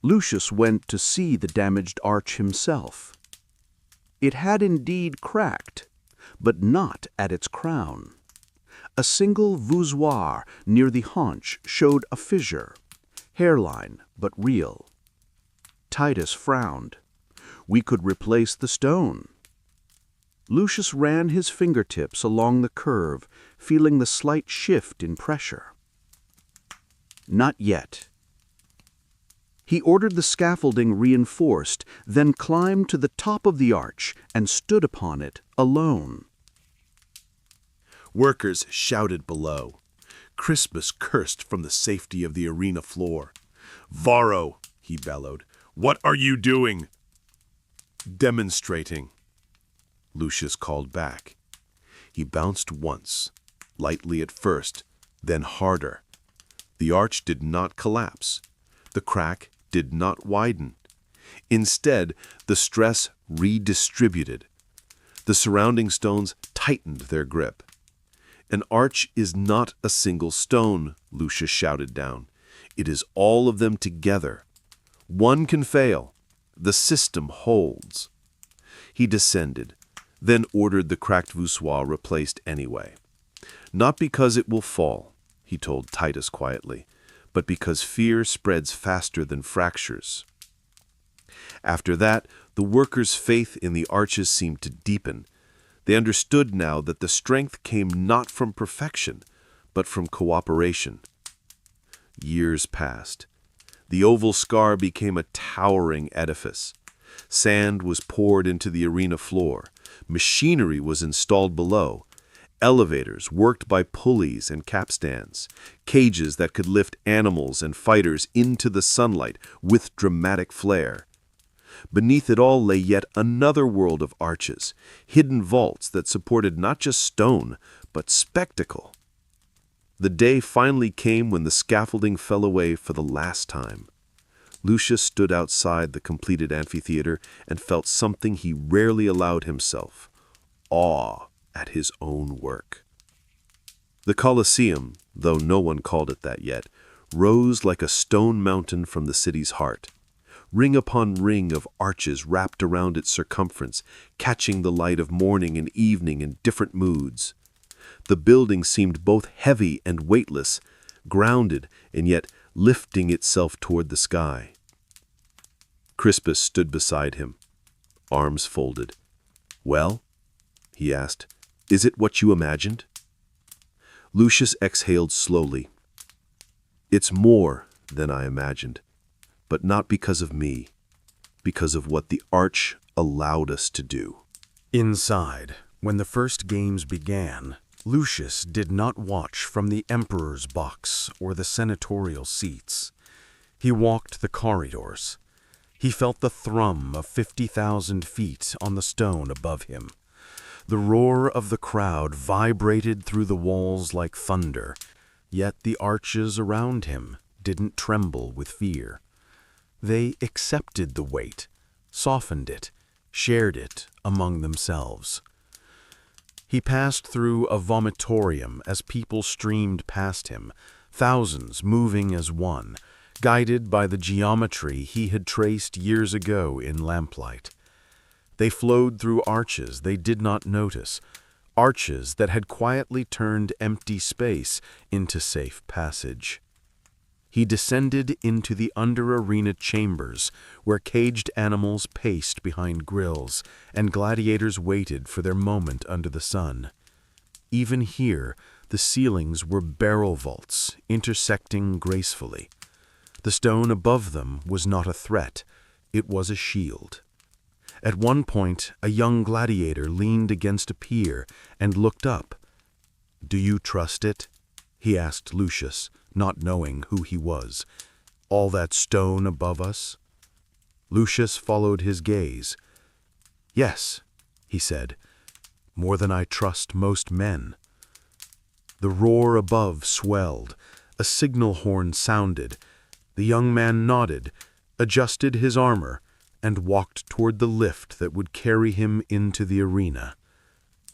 Lucius went to see the damaged arch himself. It had indeed cracked, but not at its crown. A single voussoir near the haunch showed a fissure, hairline but real. Titus frowned. "We could replace the stone." Lucius ran his fingertips along the curve, feeling the slight shift in pressure. "Not yet." He ordered the scaffolding reinforced, then climbed to the top of the arch and stood upon it alone. Workers shouted below. Crispus cursed from the safety of the arena floor. "Varro," he bellowed, "what are you doing?" "Demonstrating," Lucius called back. He bounced once, lightly at first, then harder. The arch did not collapse. The crack did not widen. Instead, the stress redistributed. The surrounding stones tightened their grip. "An arch is not a single stone," Lucius shouted down. "It is all of them together. One can fail. The system holds." He descended, then ordered the cracked voussoir replaced anyway. "Not because it will fall," he told Titus quietly, "but because fear spreads faster than fractures." After that, the workers' faith in the arches seemed to deepen. They understood now that the strength came not from perfection, but from cooperation. Years passed. The oval scar became a towering edifice. Sand was poured into the arena floor. Machinery was installed below. Elevators worked by pulleys and capstans. Cages that could lift animals and fighters into the sunlight with dramatic flair. Beneath it all lay yet another world of arches, hidden vaults that supported not just stone, but spectacle. The day finally came when the scaffolding fell away for the last time. Lucius stood outside the completed amphitheater and felt something he rarely allowed himself: awe at his own work. The Colosseum, though no one called it that yet, rose like a stone mountain from the city's heart. Ring upon ring of arches wrapped around its circumference, catching the light of morning and evening in different moods. The building seemed both heavy and weightless, grounded and yet lifting itself toward the sky. Crispus stood beside him, arms folded. "Well," he asked, "is it what you imagined?" Lucius exhaled slowly. "It's more than I imagined, but not because of me, because of what the arch allowed us to do." Inside, when the first games began, Lucius did not watch from the emperor's box or the senatorial seats. He walked the corridors. He felt the thrum of 50,000 feet on the stone above him. The roar of the crowd vibrated through the walls like thunder, yet the arches around him didn't tremble with fear. They accepted the weight, softened it, shared it among themselves. He passed through a vomitorium as people streamed past him, thousands moving as one, guided by the geometry he had traced years ago in lamplight. They flowed through arches they did not notice, arches that had quietly turned empty space into safe passage. He descended into the under-arena chambers where caged animals paced behind grills and gladiators waited for their moment under the sun. Even here, the ceilings were barrel vaults, intersecting gracefully. The stone above them was not a threat, it was a shield. At one point, a young gladiator leaned against a pier and looked up. "Do you trust it?" he asked Lucius, not knowing who he was. "All that stone above us?" Lucius followed his gaze. "Yes," he said, "more than I trust most men." The roar above swelled. A signal horn sounded. The young man nodded, adjusted his armor, and walked toward the lift that would carry him into the arena.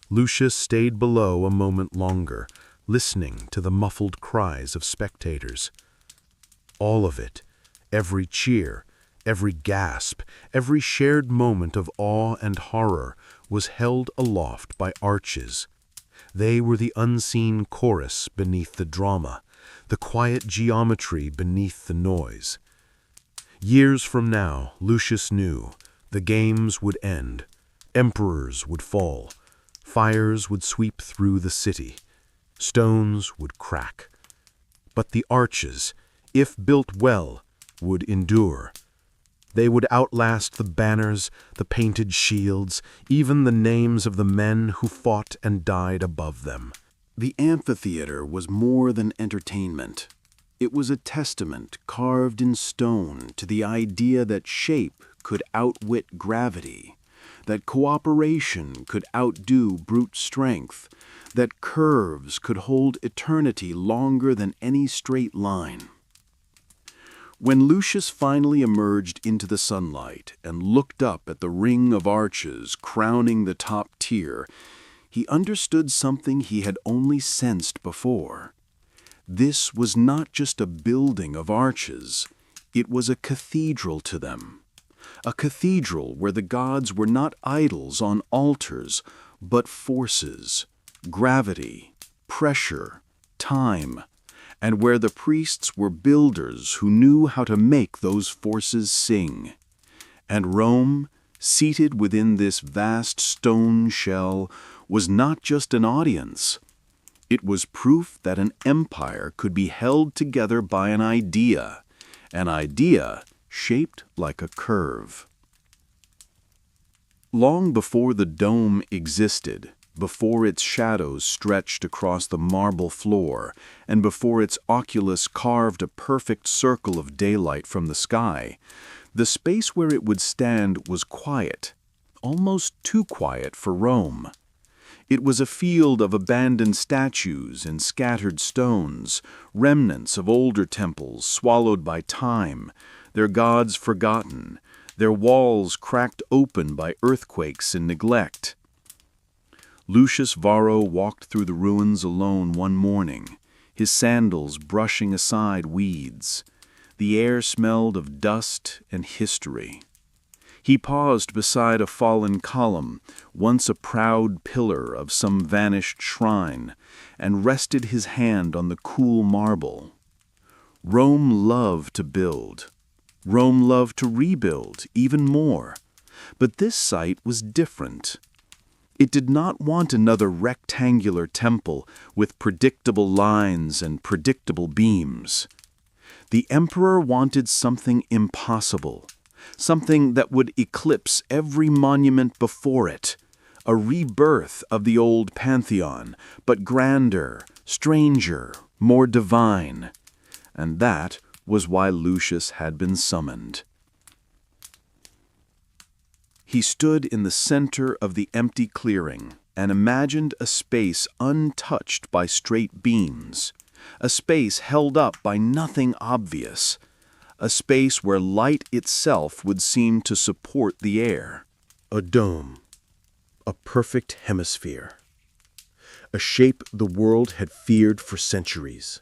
Lucius stayed below a moment longer, listening to the muffled cries of spectators. All of it, every cheer, every gasp, every shared moment of awe and horror, was held aloft by arches. They were the unseen chorus beneath the drama, the quiet geometry beneath the noise. Years from now, Lucius knew, the games would end, emperors would fall, fires would sweep through the city, stones would crack. But the arches, if built well, would endure. They would outlast the banners, the painted shields, even the names of the men who fought and died above them. The amphitheater was more than entertainment. It was a testament carved in stone to the idea that shape could outwit gravity, that cooperation could outdo brute strength, that curves could hold eternity longer than any straight line. When Lucius finally emerged into the sunlight and looked up at the ring of arches crowning the top tier, he understood something he had only sensed before. This was not just a building of arches, it was a cathedral to them. A cathedral where the gods were not idols on altars, but forces, gravity, pressure, time, and where the priests were builders who knew how to make those forces sing. And Rome, seated within this vast stone shell, was not just an audience. It was proof that an empire could be held together by an idea shaped like a curve. Long before the dome existed, before its shadows stretched across the marble floor, and before its oculus carved a perfect circle of daylight from the sky, the space where it would stand was quiet, almost too quiet for Rome. It was a field of abandoned statues and scattered stones, remnants of older temples swallowed by time, their gods forgotten, their walls cracked open by earthquakes and neglect. Lucius Varro walked through the ruins alone one morning, his sandals brushing aside weeds. The air smelled of dust and history. He paused beside a fallen column, once a proud pillar of some vanished shrine, and rested his hand on the cool marble. Rome loved to build. Rome loved to rebuild even more. But this site was different. It did not want another rectangular temple with predictable lines and predictable beams. The emperor wanted something impossible, something that would eclipse every monument before it, a rebirth of the old Pantheon, but grander, stranger, more divine. And that was why Lucius had been summoned. He stood in the center of the empty clearing and imagined a space untouched by straight beams, a space held up by nothing obvious, a space where light itself would seem to support the air. A dome, a perfect hemisphere. a shape the world had feared for centuries.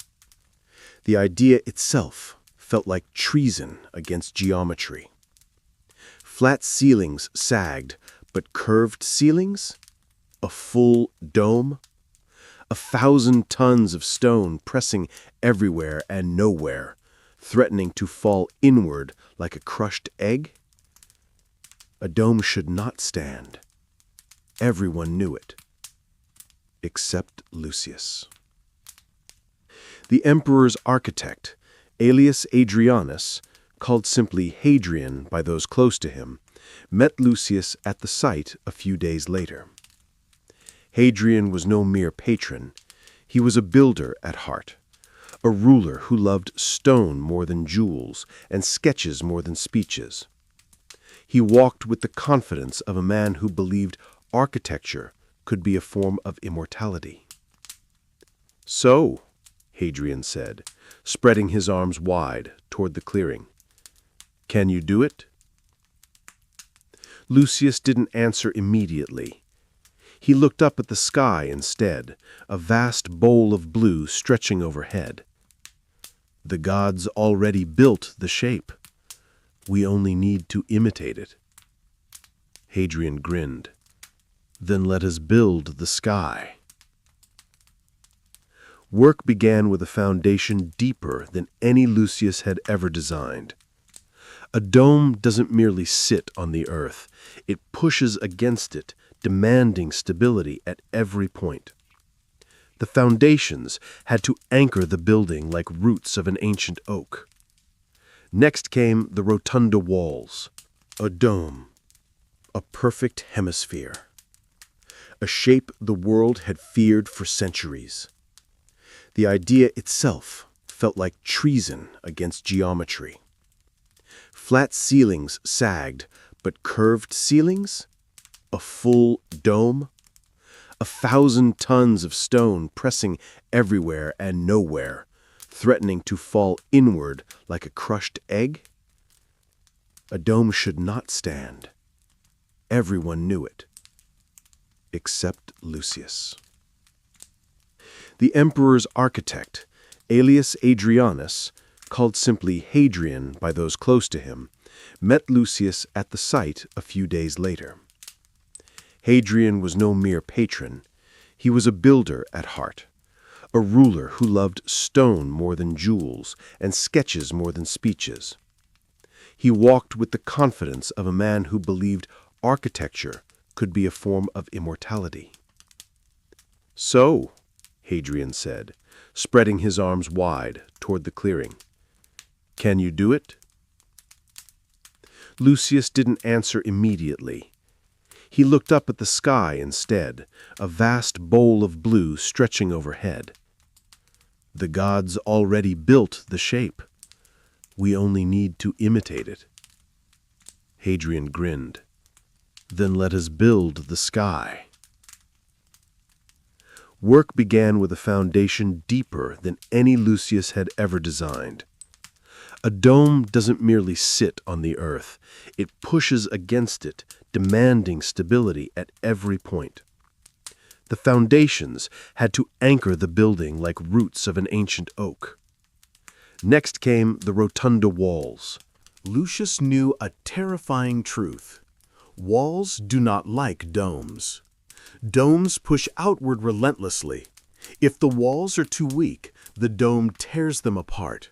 The idea itself felt like treason against geometry. Flat ceilings sagged, but curved ceilings? A full dome? 1,000 tons of stone pressing everywhere and nowhere, threatening to fall inward like a crushed egg? A dome should not stand. Everyone knew it, except Lucius. The emperor's architect, alias Adrianus, called simply Hadrian by those close to him, met Lucius at the site a few days later. Hadrian was no mere patron. He was a builder at heart, a ruler who loved stone more than jewels and sketches more than speeches. He walked with the confidence of a man who believed architecture could be a form of immortality. "So," Hadrian said, spreading his arms wide toward the clearing, "can you do it?" Lucius didn't answer immediately. He looked up at the sky instead, a vast bowl of blue stretching overhead. "The gods already built the shape. We only need to imitate it." Hadrian grinned. "Then let us build the sky." Work began with a foundation deeper than any Lucius had ever designed. A dome doesn't merely sit on the earth. It pushes against it, demanding stability at every point. The foundations had to anchor the building like roots of an ancient oak. Next came the rotunda walls, a dome, a perfect hemisphere, a shape the world had feared for centuries. The idea itself felt like treason against geometry. Flat ceilings sagged, but curved ceilings? A full dome? 1,000 tons of stone pressing everywhere and nowhere, threatening to fall inward like a crushed egg? A dome should not stand. Everyone knew it, except Lucius. The emperor's architect, alias Adrianus, called simply Hadrian by those close to him, met Lucius at the site a few days later. Hadrian was no mere patron. He was a builder at heart, a ruler who loved stone more than jewels and sketches more than speeches. He walked with the confidence of a man who believed architecture could be a form of immortality. "So," Hadrian said, spreading his arms wide toward the clearing, "can you do it?" Lucius didn't answer immediately. He looked up at the sky instead, a vast bowl of blue stretching overhead. "The gods already built the shape. We only need to imitate it." Hadrian grinned. "Then let us build the sky." Work began with a foundation deeper than any Lucius had ever designed. A dome doesn't merely sit on the earth. It pushes against it, demanding stability at every point. The foundations had to anchor the building like roots of an ancient oak. Next came the rotunda walls. Lucius knew a terrifying truth. Walls do not like domes. Domes push outward relentlessly. If the walls are too weak, the dome tears them apart.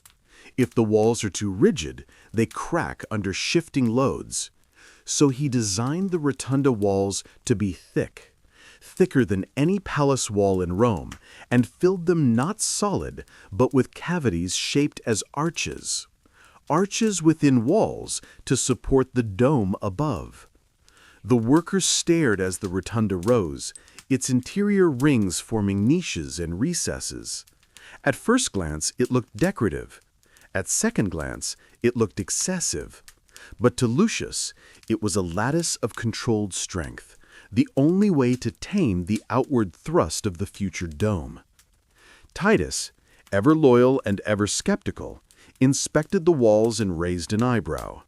If the walls are too rigid, they crack under shifting loads. So he designed the rotunda walls to be thick, thicker than any palace wall in Rome, and filled them not solid, but with cavities shaped as arches. Arches within walls to support the dome above. The workers stared as the rotunda rose, its interior rings forming niches and recesses. At first glance, it looked decorative. At second glance, it looked excessive. But to Lucius, it was a lattice of controlled strength, the only way to tame the outward thrust of the future dome. Titus, ever loyal and ever skeptical, inspected the walls and raised an eyebrow.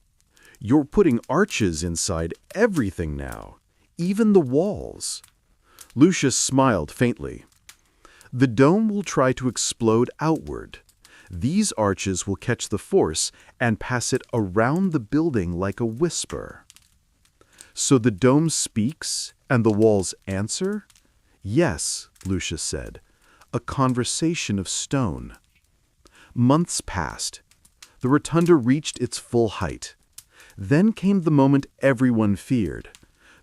"You're putting arches inside everything now, even the walls." Lucius smiled faintly. The dome will try to explode outward. These arches will catch the force and pass it around the building like a whisper. So the dome speaks and the walls answer? Yes, Lucius said, a conversation of stone. Months passed. The rotunda reached its full height. Then came the moment everyone feared,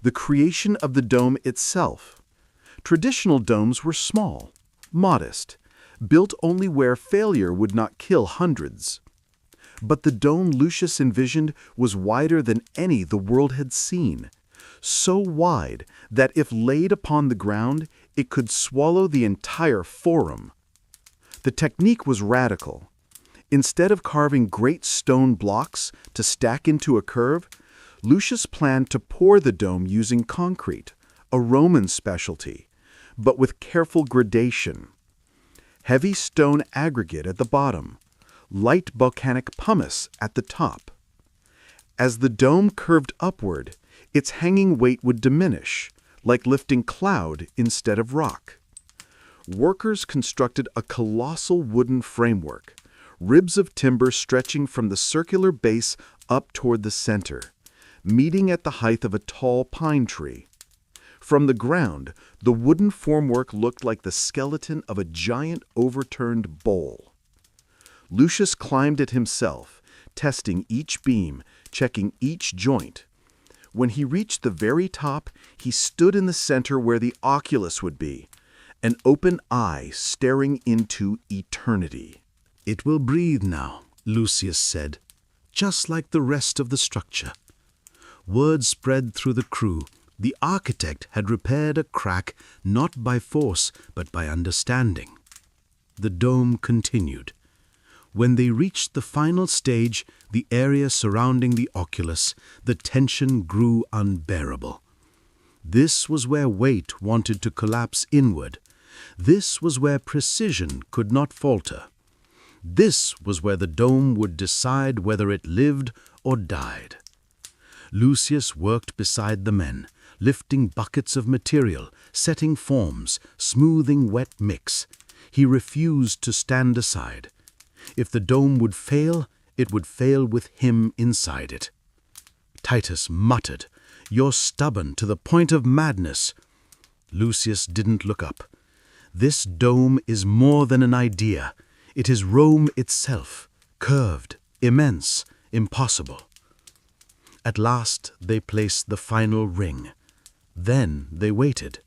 the creation of the dome itself. Traditional domes were small, modest, built only where failure would not kill hundreds. But the dome Lucius envisioned was wider than any the world had seen, so wide that if laid upon the ground, it could swallow the entire forum. The technique was radical. Instead of carving great stone blocks to stack into a curve, Lucius planned to pour the dome using concrete, a Roman specialty, but with careful gradation. Heavy stone aggregate at the bottom, light volcanic pumice at the top. As the dome curved upward, its hanging weight would diminish, like lifting cloud instead of rock. Workers constructed a colossal wooden framework, ribs of timber stretching from the circular base up toward the center, meeting at the height of a tall pine tree. From the ground, the wooden formwork looked like the skeleton of a giant overturned bowl. Lucius climbed it himself, testing each beam, checking each joint. When he reached the very top, he stood in the center where the oculus would be, an open eye staring into eternity. "It will breathe now," Lucius said, "just like the rest of the structure." Word spread through the crew. The architect had repaired a crack not by force but by understanding. The dome continued. When they reached the final stage, the area surrounding the oculus, the tension grew unbearable. This was where weight wanted to collapse inward. This was where precision could not falter. This was where the dome would decide whether it lived or died. Lucius worked beside the men, lifting buckets of material, setting forms, smoothing wet mix. He refused to stand aside. If the dome would fail, it would fail with him inside it. Titus muttered, "You're stubborn to the point of madness." Lucius didn't look up. This dome is more than an idea. It is Rome itself, curved, immense, impossible. At last they placed the final ring. Then they waited.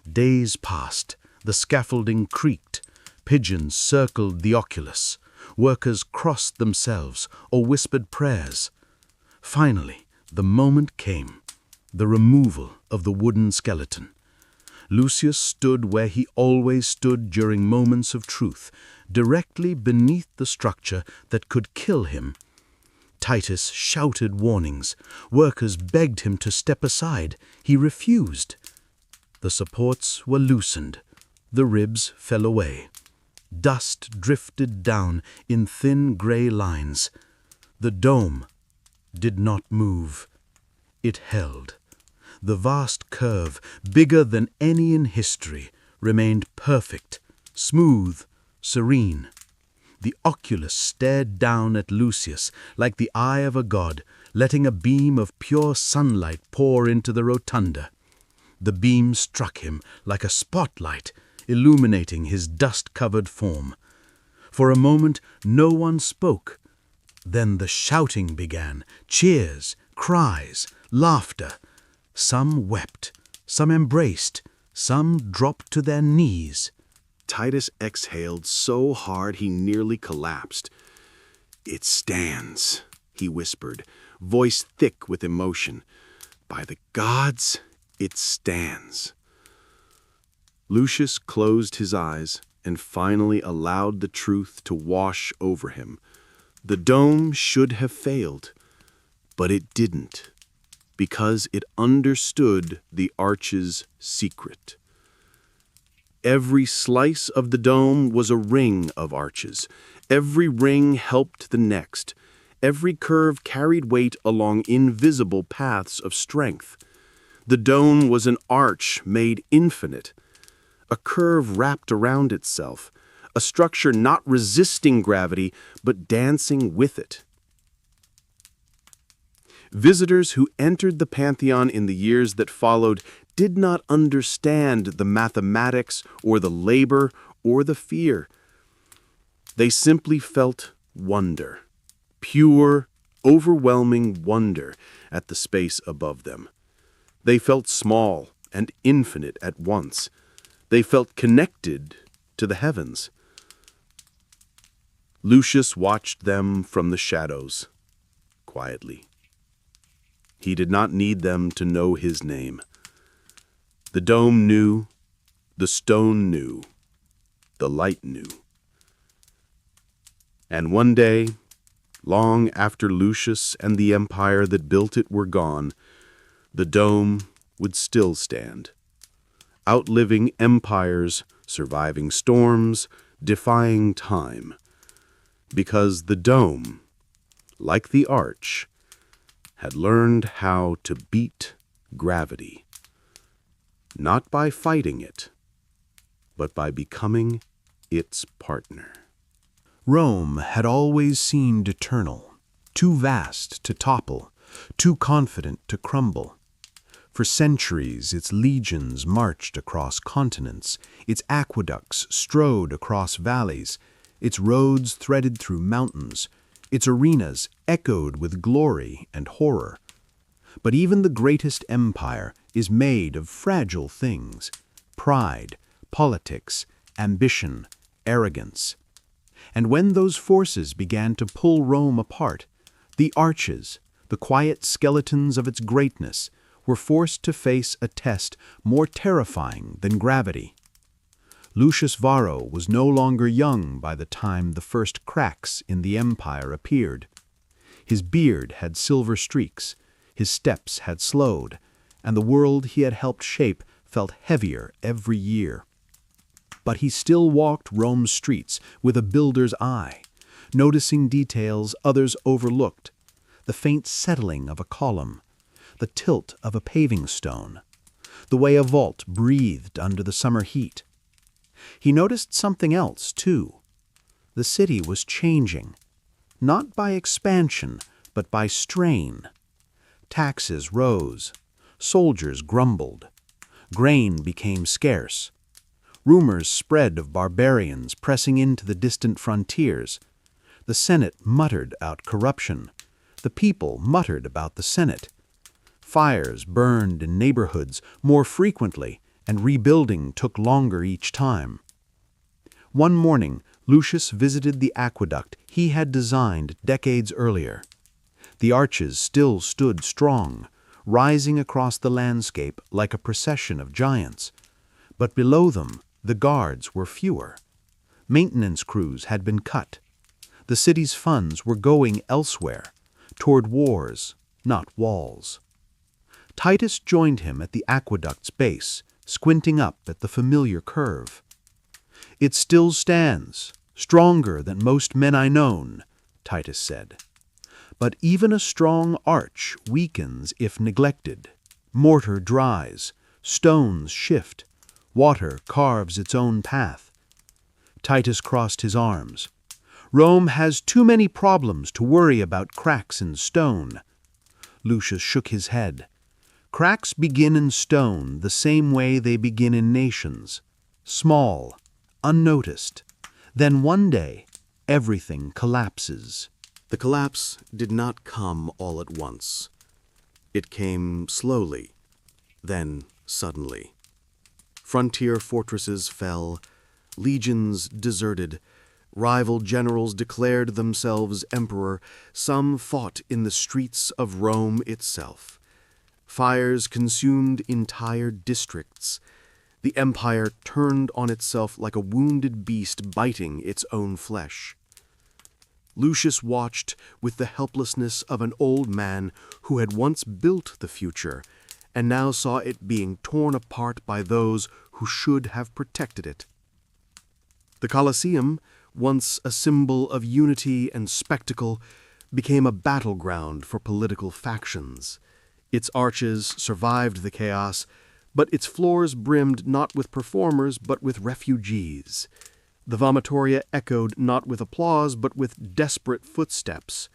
Days passed. The scaffolding creaked. Pigeons circled the oculus. Workers crossed themselves or whispered prayers. Finally, the moment came, the removal of the wooden skeleton. Lucius stood where he always stood during moments of truth, directly beneath the structure that could kill him. Titus shouted warnings. Workers begged him to step aside. He refused. The supports were loosened. The ribs fell away. Dust drifted down in thin gray lines. The dome did not move. It held. The vast curve, bigger than any in history, remained perfect, smooth, serene. The oculus stared down at Lucius like the eye of a god, letting a beam of pure sunlight pour into the rotunda. The beam struck him like a spotlight, illuminating his dust-covered form. For a moment, no one spoke. Then the shouting began, cheers, cries, laughter. Some wept, some embraced, some dropped to their knees. Titus exhaled so hard he nearly collapsed. "It stands," he whispered, voice thick with emotion. "By the gods, it stands." Lucius closed his eyes and finally allowed the truth to wash over him. The dome should have failed, but it didn't, because it understood the arch's secret. Every slice of the dome was a ring of arches. Every ring helped the next. Every curve carried weight along invisible paths of strength. The dome was an arch made infinite, a curve wrapped around itself, a structure not resisting gravity, but dancing with it. Visitors who entered the Pantheon in the years that followed did not understand the mathematics or the labor or the fear. They simply felt wonder, pure, overwhelming wonder at the space above them. They felt small and infinite at once. They felt connected to the heavens. Lucius watched them from the shadows, quietly. He did not need them to know his name. The dome knew, the stone knew, the light knew. And one day, long after Lucius and the empire that built it were gone, the dome would still stand, outliving empires, surviving storms, defying time. Because the dome, like the arch, had learned how to beat gravity, not by fighting it, but by becoming its partner. Rome had always seemed eternal, too vast to topple, too confident to crumble. For centuries its legions marched across continents, its aqueducts strode across valleys, its roads threaded through mountains, its arenas echoed with glory and horror. But even the greatest empire is made of fragile things: pride, politics, ambition, arrogance. And when those forces began to pull Rome apart, the arches, the quiet skeletons of its greatness, were forced to face a test more terrifying than gravity. Lucius Varro was no longer young by the time the first cracks in the empire appeared. His beard had silver streaks, his steps had slowed, and the world he had helped shape felt heavier every year. But he still walked Rome's streets with a builder's eye, noticing details others overlooked: the faint settling of a column, the tilt of a paving stone, the way a vault breathed under the summer heat. He noticed something else, too. The city was changing, not by expansion, but by strain. Taxes rose, soldiers grumbled, grain became scarce. Rumors spread of barbarians pressing into the distant frontiers. The Senate muttered out corruption. The people muttered about the Senate. Fires burned in neighborhoods more frequently, and rebuilding took longer each time. One morning, Lucius visited the aqueduct he had designed decades earlier. The arches still stood strong, rising across the landscape like a procession of giants. But below them, the guards were fewer. Maintenance crews had been cut. The city's funds were going elsewhere, toward wars, not walls. Titus joined him at the aqueduct's base, squinting up at the familiar curve. "It still stands, stronger than most men I known," Titus said. "But even a strong arch weakens if neglected. Mortar dries, stones shift, water carves its own path." Titus crossed his arms. "Rome has too many problems to worry about cracks in stone." Lucius shook his head. "Cracks begin in stone the same way they begin in nations, small, unnoticed. Then one day, everything collapses." The collapse did not come all at once. It came slowly, then suddenly. Frontier fortresses fell, legions deserted, rival generals declared themselves emperor, some fought in the streets of Rome itself. Fires consumed entire districts. The empire turned on itself like a wounded beast biting its own flesh. Lucius watched with the helplessness of an old man who had once built the future and now saw it being torn apart by those who should have protected it. The Colosseum, once a symbol of unity and spectacle, became a battleground for political factions. Its arches survived the chaos, but its floors brimmed not with performers, but with refugees. The vomitoria echoed not with applause, but with desperate footsteps.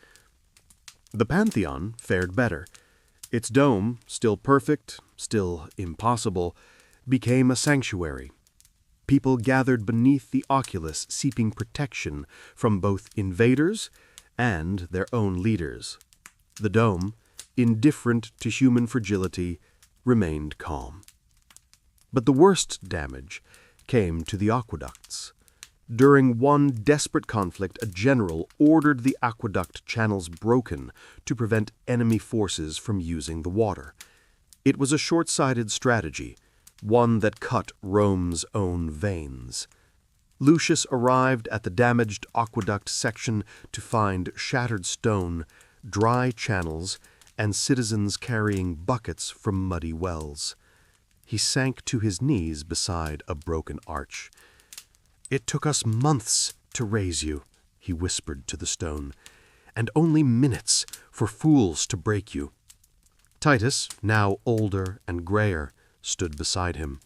The Pantheon fared better. Its dome, still perfect, still impossible, became a sanctuary. People gathered beneath the oculus, seeking protection from both invaders and their own leaders. The dome, indifferent to human fragility, remained calm. But the worst damage came to the aqueducts. During one desperate conflict, a general ordered the aqueduct channels broken to prevent enemy forces from using the water. It was a short-sighted strategy, one that cut Rome's own veins. Lucius arrived at the damaged aqueduct section to find shattered stone, dry channels, and citizens carrying buckets from muddy wells. He sank to his knees beside a broken arch. "It took us months to raise you," he whispered to the stone, "and only minutes for fools to break you." Titus, now older and grayer, stood beside him.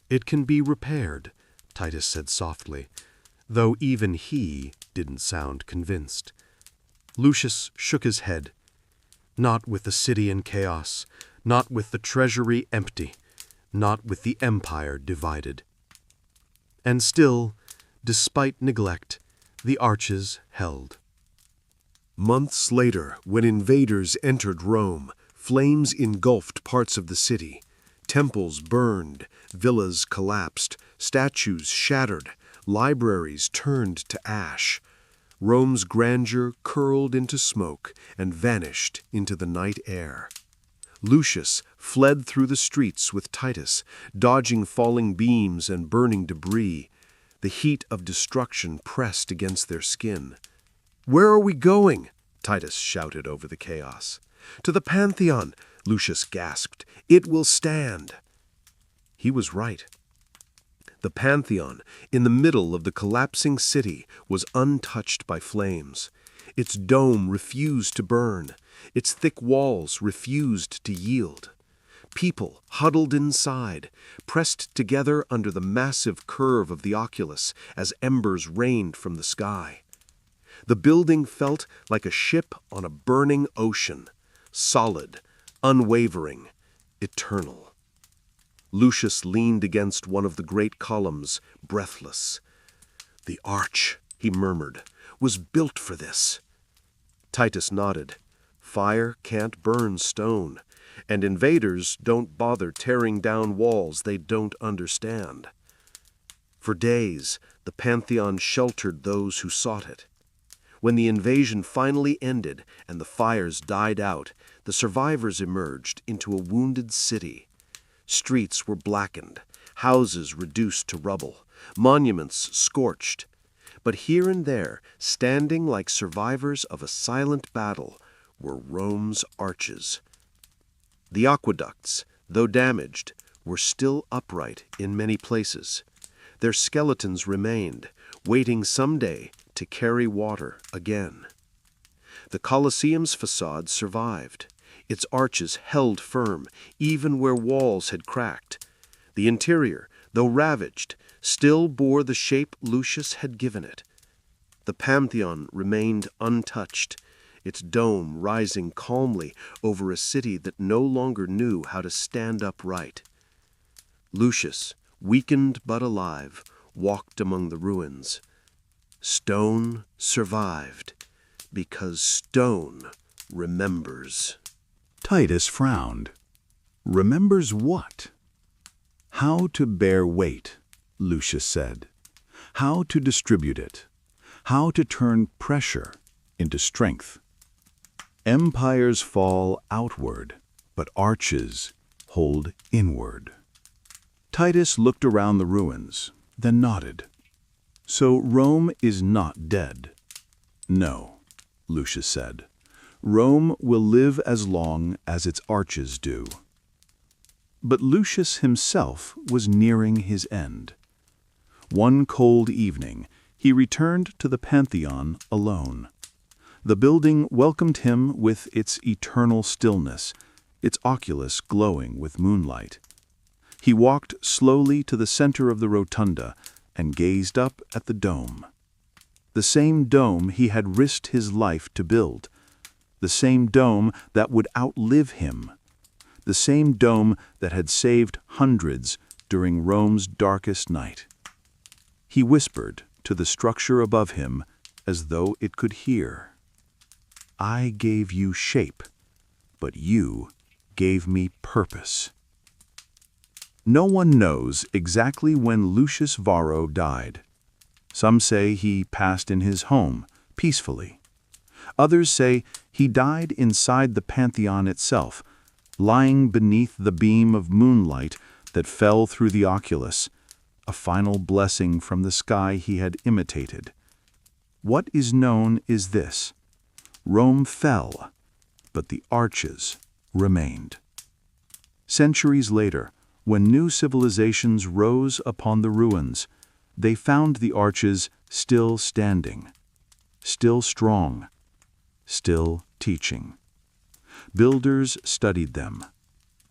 "It can be repaired," Titus said softly, though even he didn't sound convinced. Lucius shook his head. "Not with the city in chaos, not with the treasury empty, not with the empire divided." And still, despite neglect, the arches held. Months later, when invaders entered Rome, flames engulfed parts of the city. Temples burned, villas collapsed, statues shattered, libraries turned to ash. Rome's grandeur curled into smoke and vanished into the night air. Lucius fled through the streets with Titus, dodging falling beams and burning debris. The heat of destruction pressed against their skin. "Where are we going?" Titus shouted over the chaos. "To the Pantheon," Lucius gasped. "It will stand." He was right. The Pantheon, in the middle of the collapsing city, was untouched by flames. Its dome refused to burn. Its thick walls refused to yield. People huddled inside, pressed together under the massive curve of the oculus as embers rained from the sky. The building felt like a ship on a burning ocean, solid, unwavering, eternal. Lucius leaned against one of the great columns, breathless. "The arch," he murmured, "was built for this." Titus nodded. "Fire can't burn stone, and invaders don't bother tearing down walls they don't understand." For days, the Pantheon sheltered those who sought it. When the invasion finally ended and the fires died out, the survivors emerged into a wounded city. Streets were blackened, houses reduced to rubble, monuments scorched. But here and there, standing like survivors of a silent battle, were Rome's arches. The aqueducts, though damaged, were still upright in many places. Their skeletons remained, waiting someday to carry water again. The Colosseum's facade survived. Its arches held firm, even where walls had cracked. The interior, though ravaged, still bore the shape Lucius had given it. The Pantheon remained untouched, its dome rising calmly over a city that no longer knew how to stand upright. Lucius, weakened but alive, walked among the ruins. Stone survived, because stone remembers. Titus frowned. Remembers what? How to bear weight, Lucius said. How to distribute it. How to turn pressure into strength. Empires fall outward, but arches hold inward. Titus looked around the ruins, then nodded. So Rome is not dead. No, Lucius said. Rome will live as long as its arches do. But Lucius himself was nearing his end. One cold evening, he returned to the Pantheon alone. The building welcomed him with its eternal stillness, its oculus glowing with moonlight. He walked slowly to the center of the rotunda and gazed up at the dome. The same dome he had risked his life to build. The same dome that would outlive him. The same dome that had saved hundreds during Rome's darkest night. He whispered to the structure above him as though it could hear. I gave you shape, but you gave me purpose. No one knows exactly when Lucius Varro died. Some say he passed in his home, peacefully. Others say he died inside the Pantheon itself, lying beneath the beam of moonlight that fell through the oculus, a final blessing from the sky he had imitated. What is known is this: Rome fell, but the arches remained. Centuries later, when new civilizations rose upon the ruins, they found the arches still standing, still strong, still teaching. Builders studied them.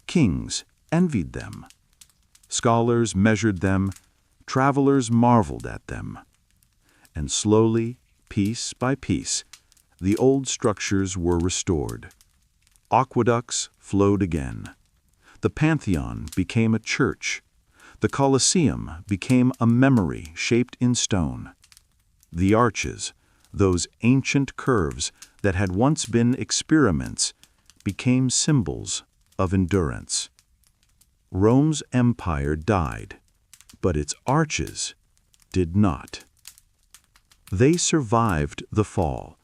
Kings envied them. Scholars measured them. Travelers marveled at them. And slowly, piece by piece, the old structures were restored. Aqueducts flowed again. The Pantheon became a church. The Colosseum became a memory shaped in stone. The arches, those ancient curves that had once been experiments, became symbols of endurance. Rome's empire died, but its arches did not. They survived the fall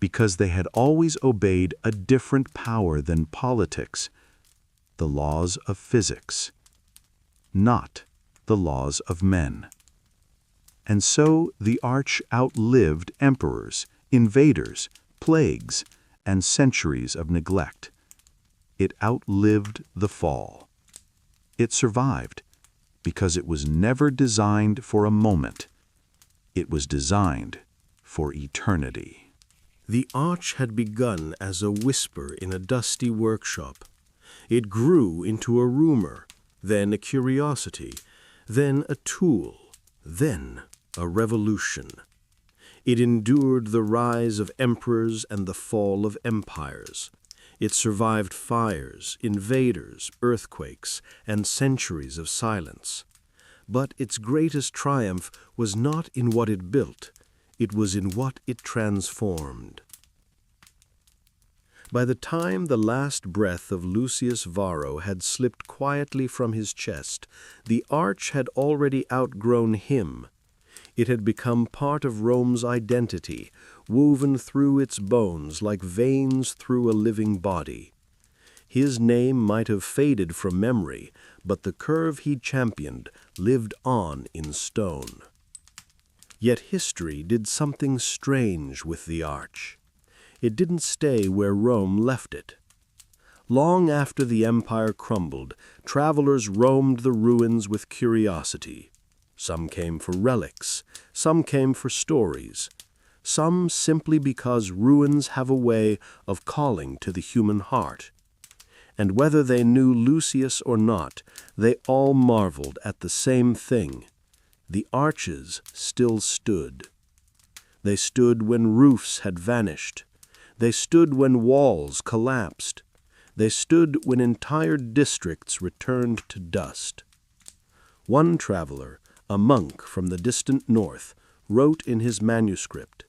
because they had always obeyed a different power than politics, the laws of physics, not the laws of men. And so the arch outlived emperors, invaders, plagues, and centuries of neglect. It outlived the fall. It survived because it was never designed for a moment. It was designed for eternity. The arch had begun as a whisper in a dusty workshop. It grew into a rumor, then a curiosity, then a tool, then a revolution. It endured the rise of emperors and the fall of empires. It survived fires, invaders, earthquakes, and centuries of silence. But its greatest triumph was not in what it built, it was in what it transformed. By the time the last breath of Lucius Varro had slipped quietly from his chest, the arch had already outgrown him. It had become part of Rome's identity, woven through its bones like veins through a living body. His name might have faded from memory, but the curve he championed lived on in stone. Yet history did something strange with the arch. It didn't stay where Rome left it. Long after the empire crumbled, travelers roamed the ruins with curiosity. Some came for relics, some came for stories, some simply because ruins have a way of calling to the human heart. And whether they knew Lucius or not, they all marveled at the same thing. The arches still stood. They stood when roofs had vanished. They stood when walls collapsed. They stood when entire districts returned to dust. One traveler, a monk from the distant north, wrote in his manuscript,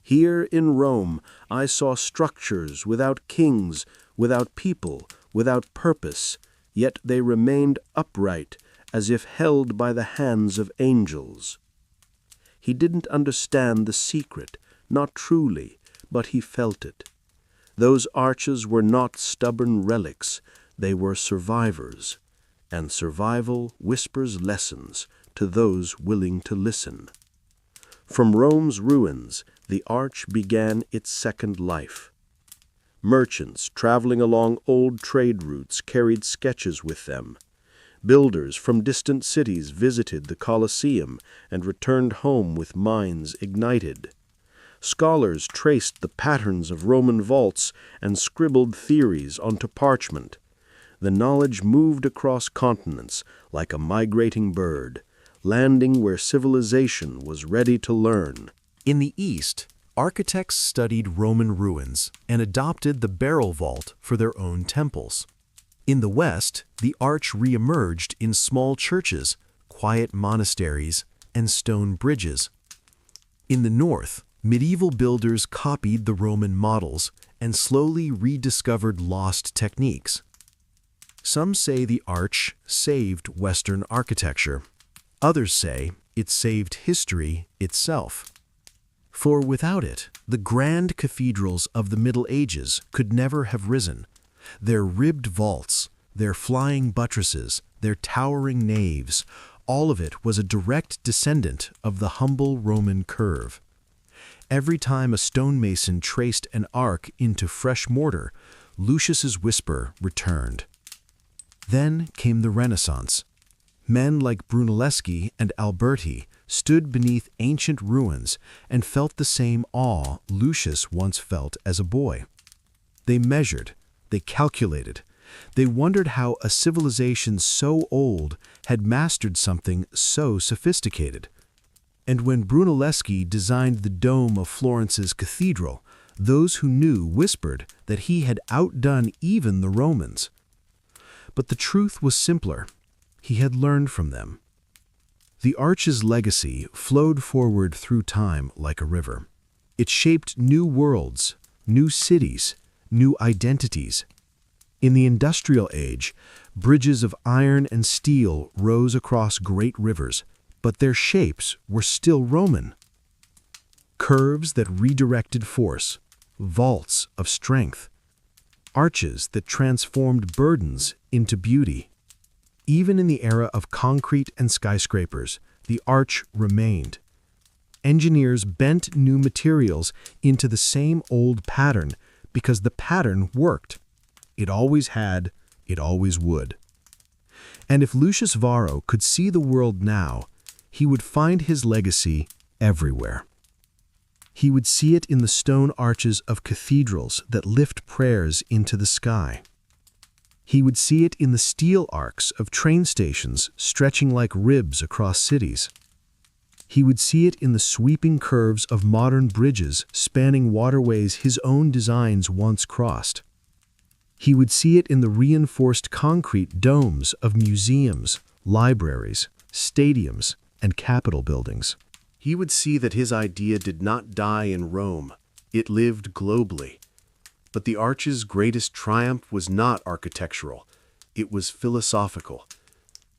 "Here in Rome I saw structures without kings, without people, without purpose, yet they remained upright as if held by the hands of angels." He didn't understand the secret, not truly, but he felt it. Those arches were not stubborn relics, they were survivors, and survival whispers lessons to those willing to listen. From Rome's ruins, the arch began its second life. Merchants traveling along old trade routes carried sketches with them. Builders from distant cities visited the Colosseum and returned home with minds ignited. Scholars traced the patterns of Roman vaults and scribbled theories onto parchment. The knowledge moved across continents like a migrating bird, landing where civilization was ready to learn. In the East, architects studied Roman ruins and adopted the barrel vault for their own temples. In the West, the arch re-emerged in small churches, quiet monasteries, and stone bridges. In the North, medieval builders copied the Roman models and slowly rediscovered lost techniques. Some say the arch saved Western architecture. Others say it saved history itself. For without it, the grand cathedrals of the Middle Ages could never have risen. Their ribbed vaults, their flying buttresses, their towering naves, all of it was a direct descendant of the humble Roman curve. Every time a stonemason traced an arc into fresh mortar, Lucius's whisper returned. Then came the Renaissance. Men like Brunelleschi and Alberti stood beneath ancient ruins and felt the same awe Lucius once felt as a boy. They measured, they calculated, they wondered how a civilization so old had mastered something so sophisticated. And when Brunelleschi designed the dome of Florence's cathedral, those who knew whispered that he had outdone even the Romans. But the truth was simpler. He had learned from them. The arch's legacy flowed forward through time like a river. It shaped new worlds, new cities, new identities. In the industrial age, bridges of iron and steel rose across great rivers, but their shapes were still Roman. Curves that redirected force, vaults of strength, arches that transformed burdens into beauty. Even in the era of concrete and skyscrapers, the arch remained. Engineers bent new materials into the same old pattern because the pattern worked. It always had, it always would. And if Lucius Varro could see the world now, he would find his legacy everywhere. He would see it in the stone arches of cathedrals that lift prayers into the sky. He would see it in the steel arcs of train stations stretching like ribs across cities. He would see it in the sweeping curves of modern bridges spanning waterways his own designs once crossed. He would see it in the reinforced concrete domes of museums, libraries, stadiums, and capitol buildings. He would see that his idea did not die in Rome. It lived globally. But the arch's greatest triumph was not architectural. It was philosophical.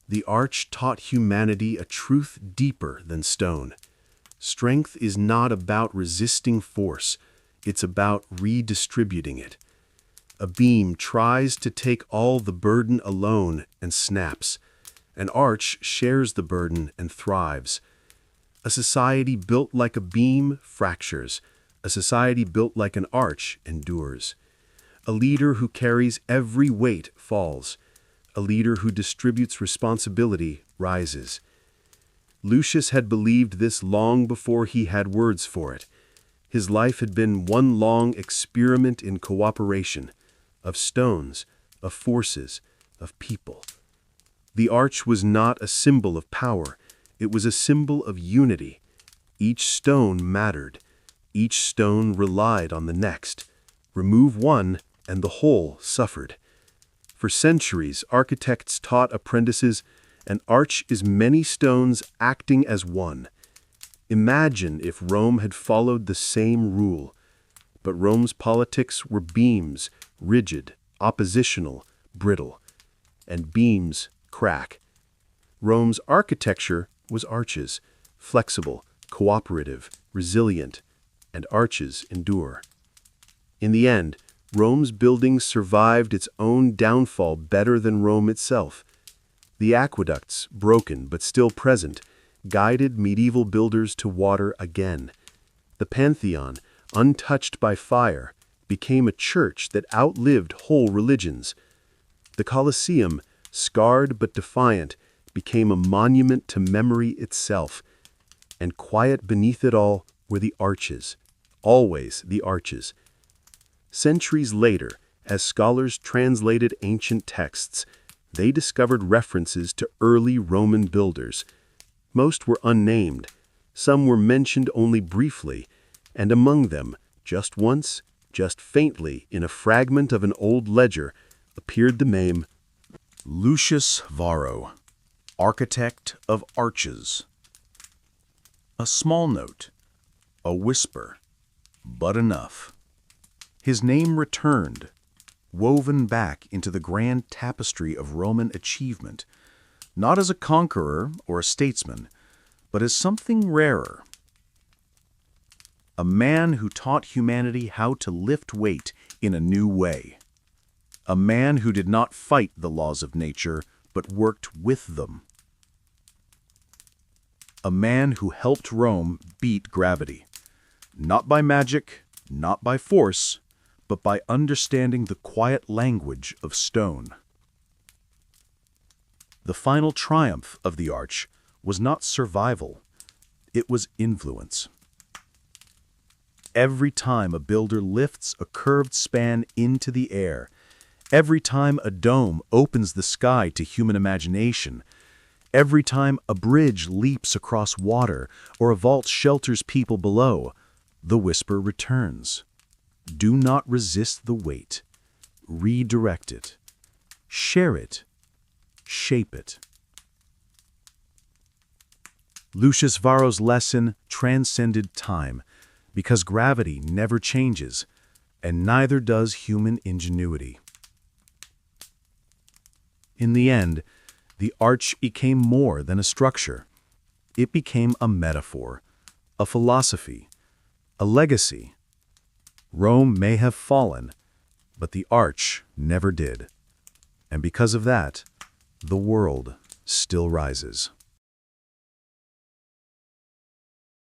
The arch taught humanity a truth deeper than stone. Strength is not about resisting force. It's about redistributing it. A beam tries to take all the burden alone and snaps. An arch shares the burden and thrives. A society built like a beam fractures. A society built like an arch endures. A leader who carries every weight falls. A leader who distributes responsibility rises. Lucius had believed this long before he had words for it. His life had been one long experiment in cooperation, of stones, of forces, of people. The arch was not a symbol of power. It was a symbol of unity. Each stone mattered. Each stone relied on the next. Remove one, and the whole suffered. For centuries, architects taught apprentices, an arch is many stones acting as one. Imagine if Rome had followed the same rule. But Rome's politics were beams, rigid, oppositional, brittle. And beams crack. Rome's architecture was arches, flexible, cooperative, resilient, and arches endure. In the end, Rome's buildings survived its own downfall better than Rome itself. The aqueducts, broken but still present, guided medieval builders to water again. The Pantheon, untouched by fire, became a church that outlived whole religions. The Colosseum, scarred but defiant, became a monument to memory itself. And quiet beneath it all were the arches, always the arches. Centuries later, As scholars translated ancient texts, they discovered references to early Roman builders. Most were unnamed, some were mentioned only briefly, and among them, just once, just faintly, in a fragment of an old ledger, appeared the name Lucius Varro, architect of arches. A small note, a whisper, but enough. His name returned, woven back into the grand tapestry of Roman achievement, not as a conqueror or a statesman, but as something rarer. A man who taught humanity how to lift weight in a new way. A man who did not fight the laws of nature, but worked with them. A man who helped Rome beat gravity, not by magic, not by force, but by understanding the quiet language of stone. The final triumph of the arch was not survival, it was influence. Every time a builder lifts a curved span into the air, every time a dome opens the sky to human imagination, every time a bridge leaps across water or a vault shelters people below, the whisper returns. Do not resist the weight. Redirect it. Share it. Shape it. Lucius Varro's lesson transcended time, because gravity never changes, and neither does human ingenuity. In the end, the arch became more than a structure. It became a metaphor, a philosophy, a legacy. Rome may have fallen, but the arch never did. And because of that, the world still rises.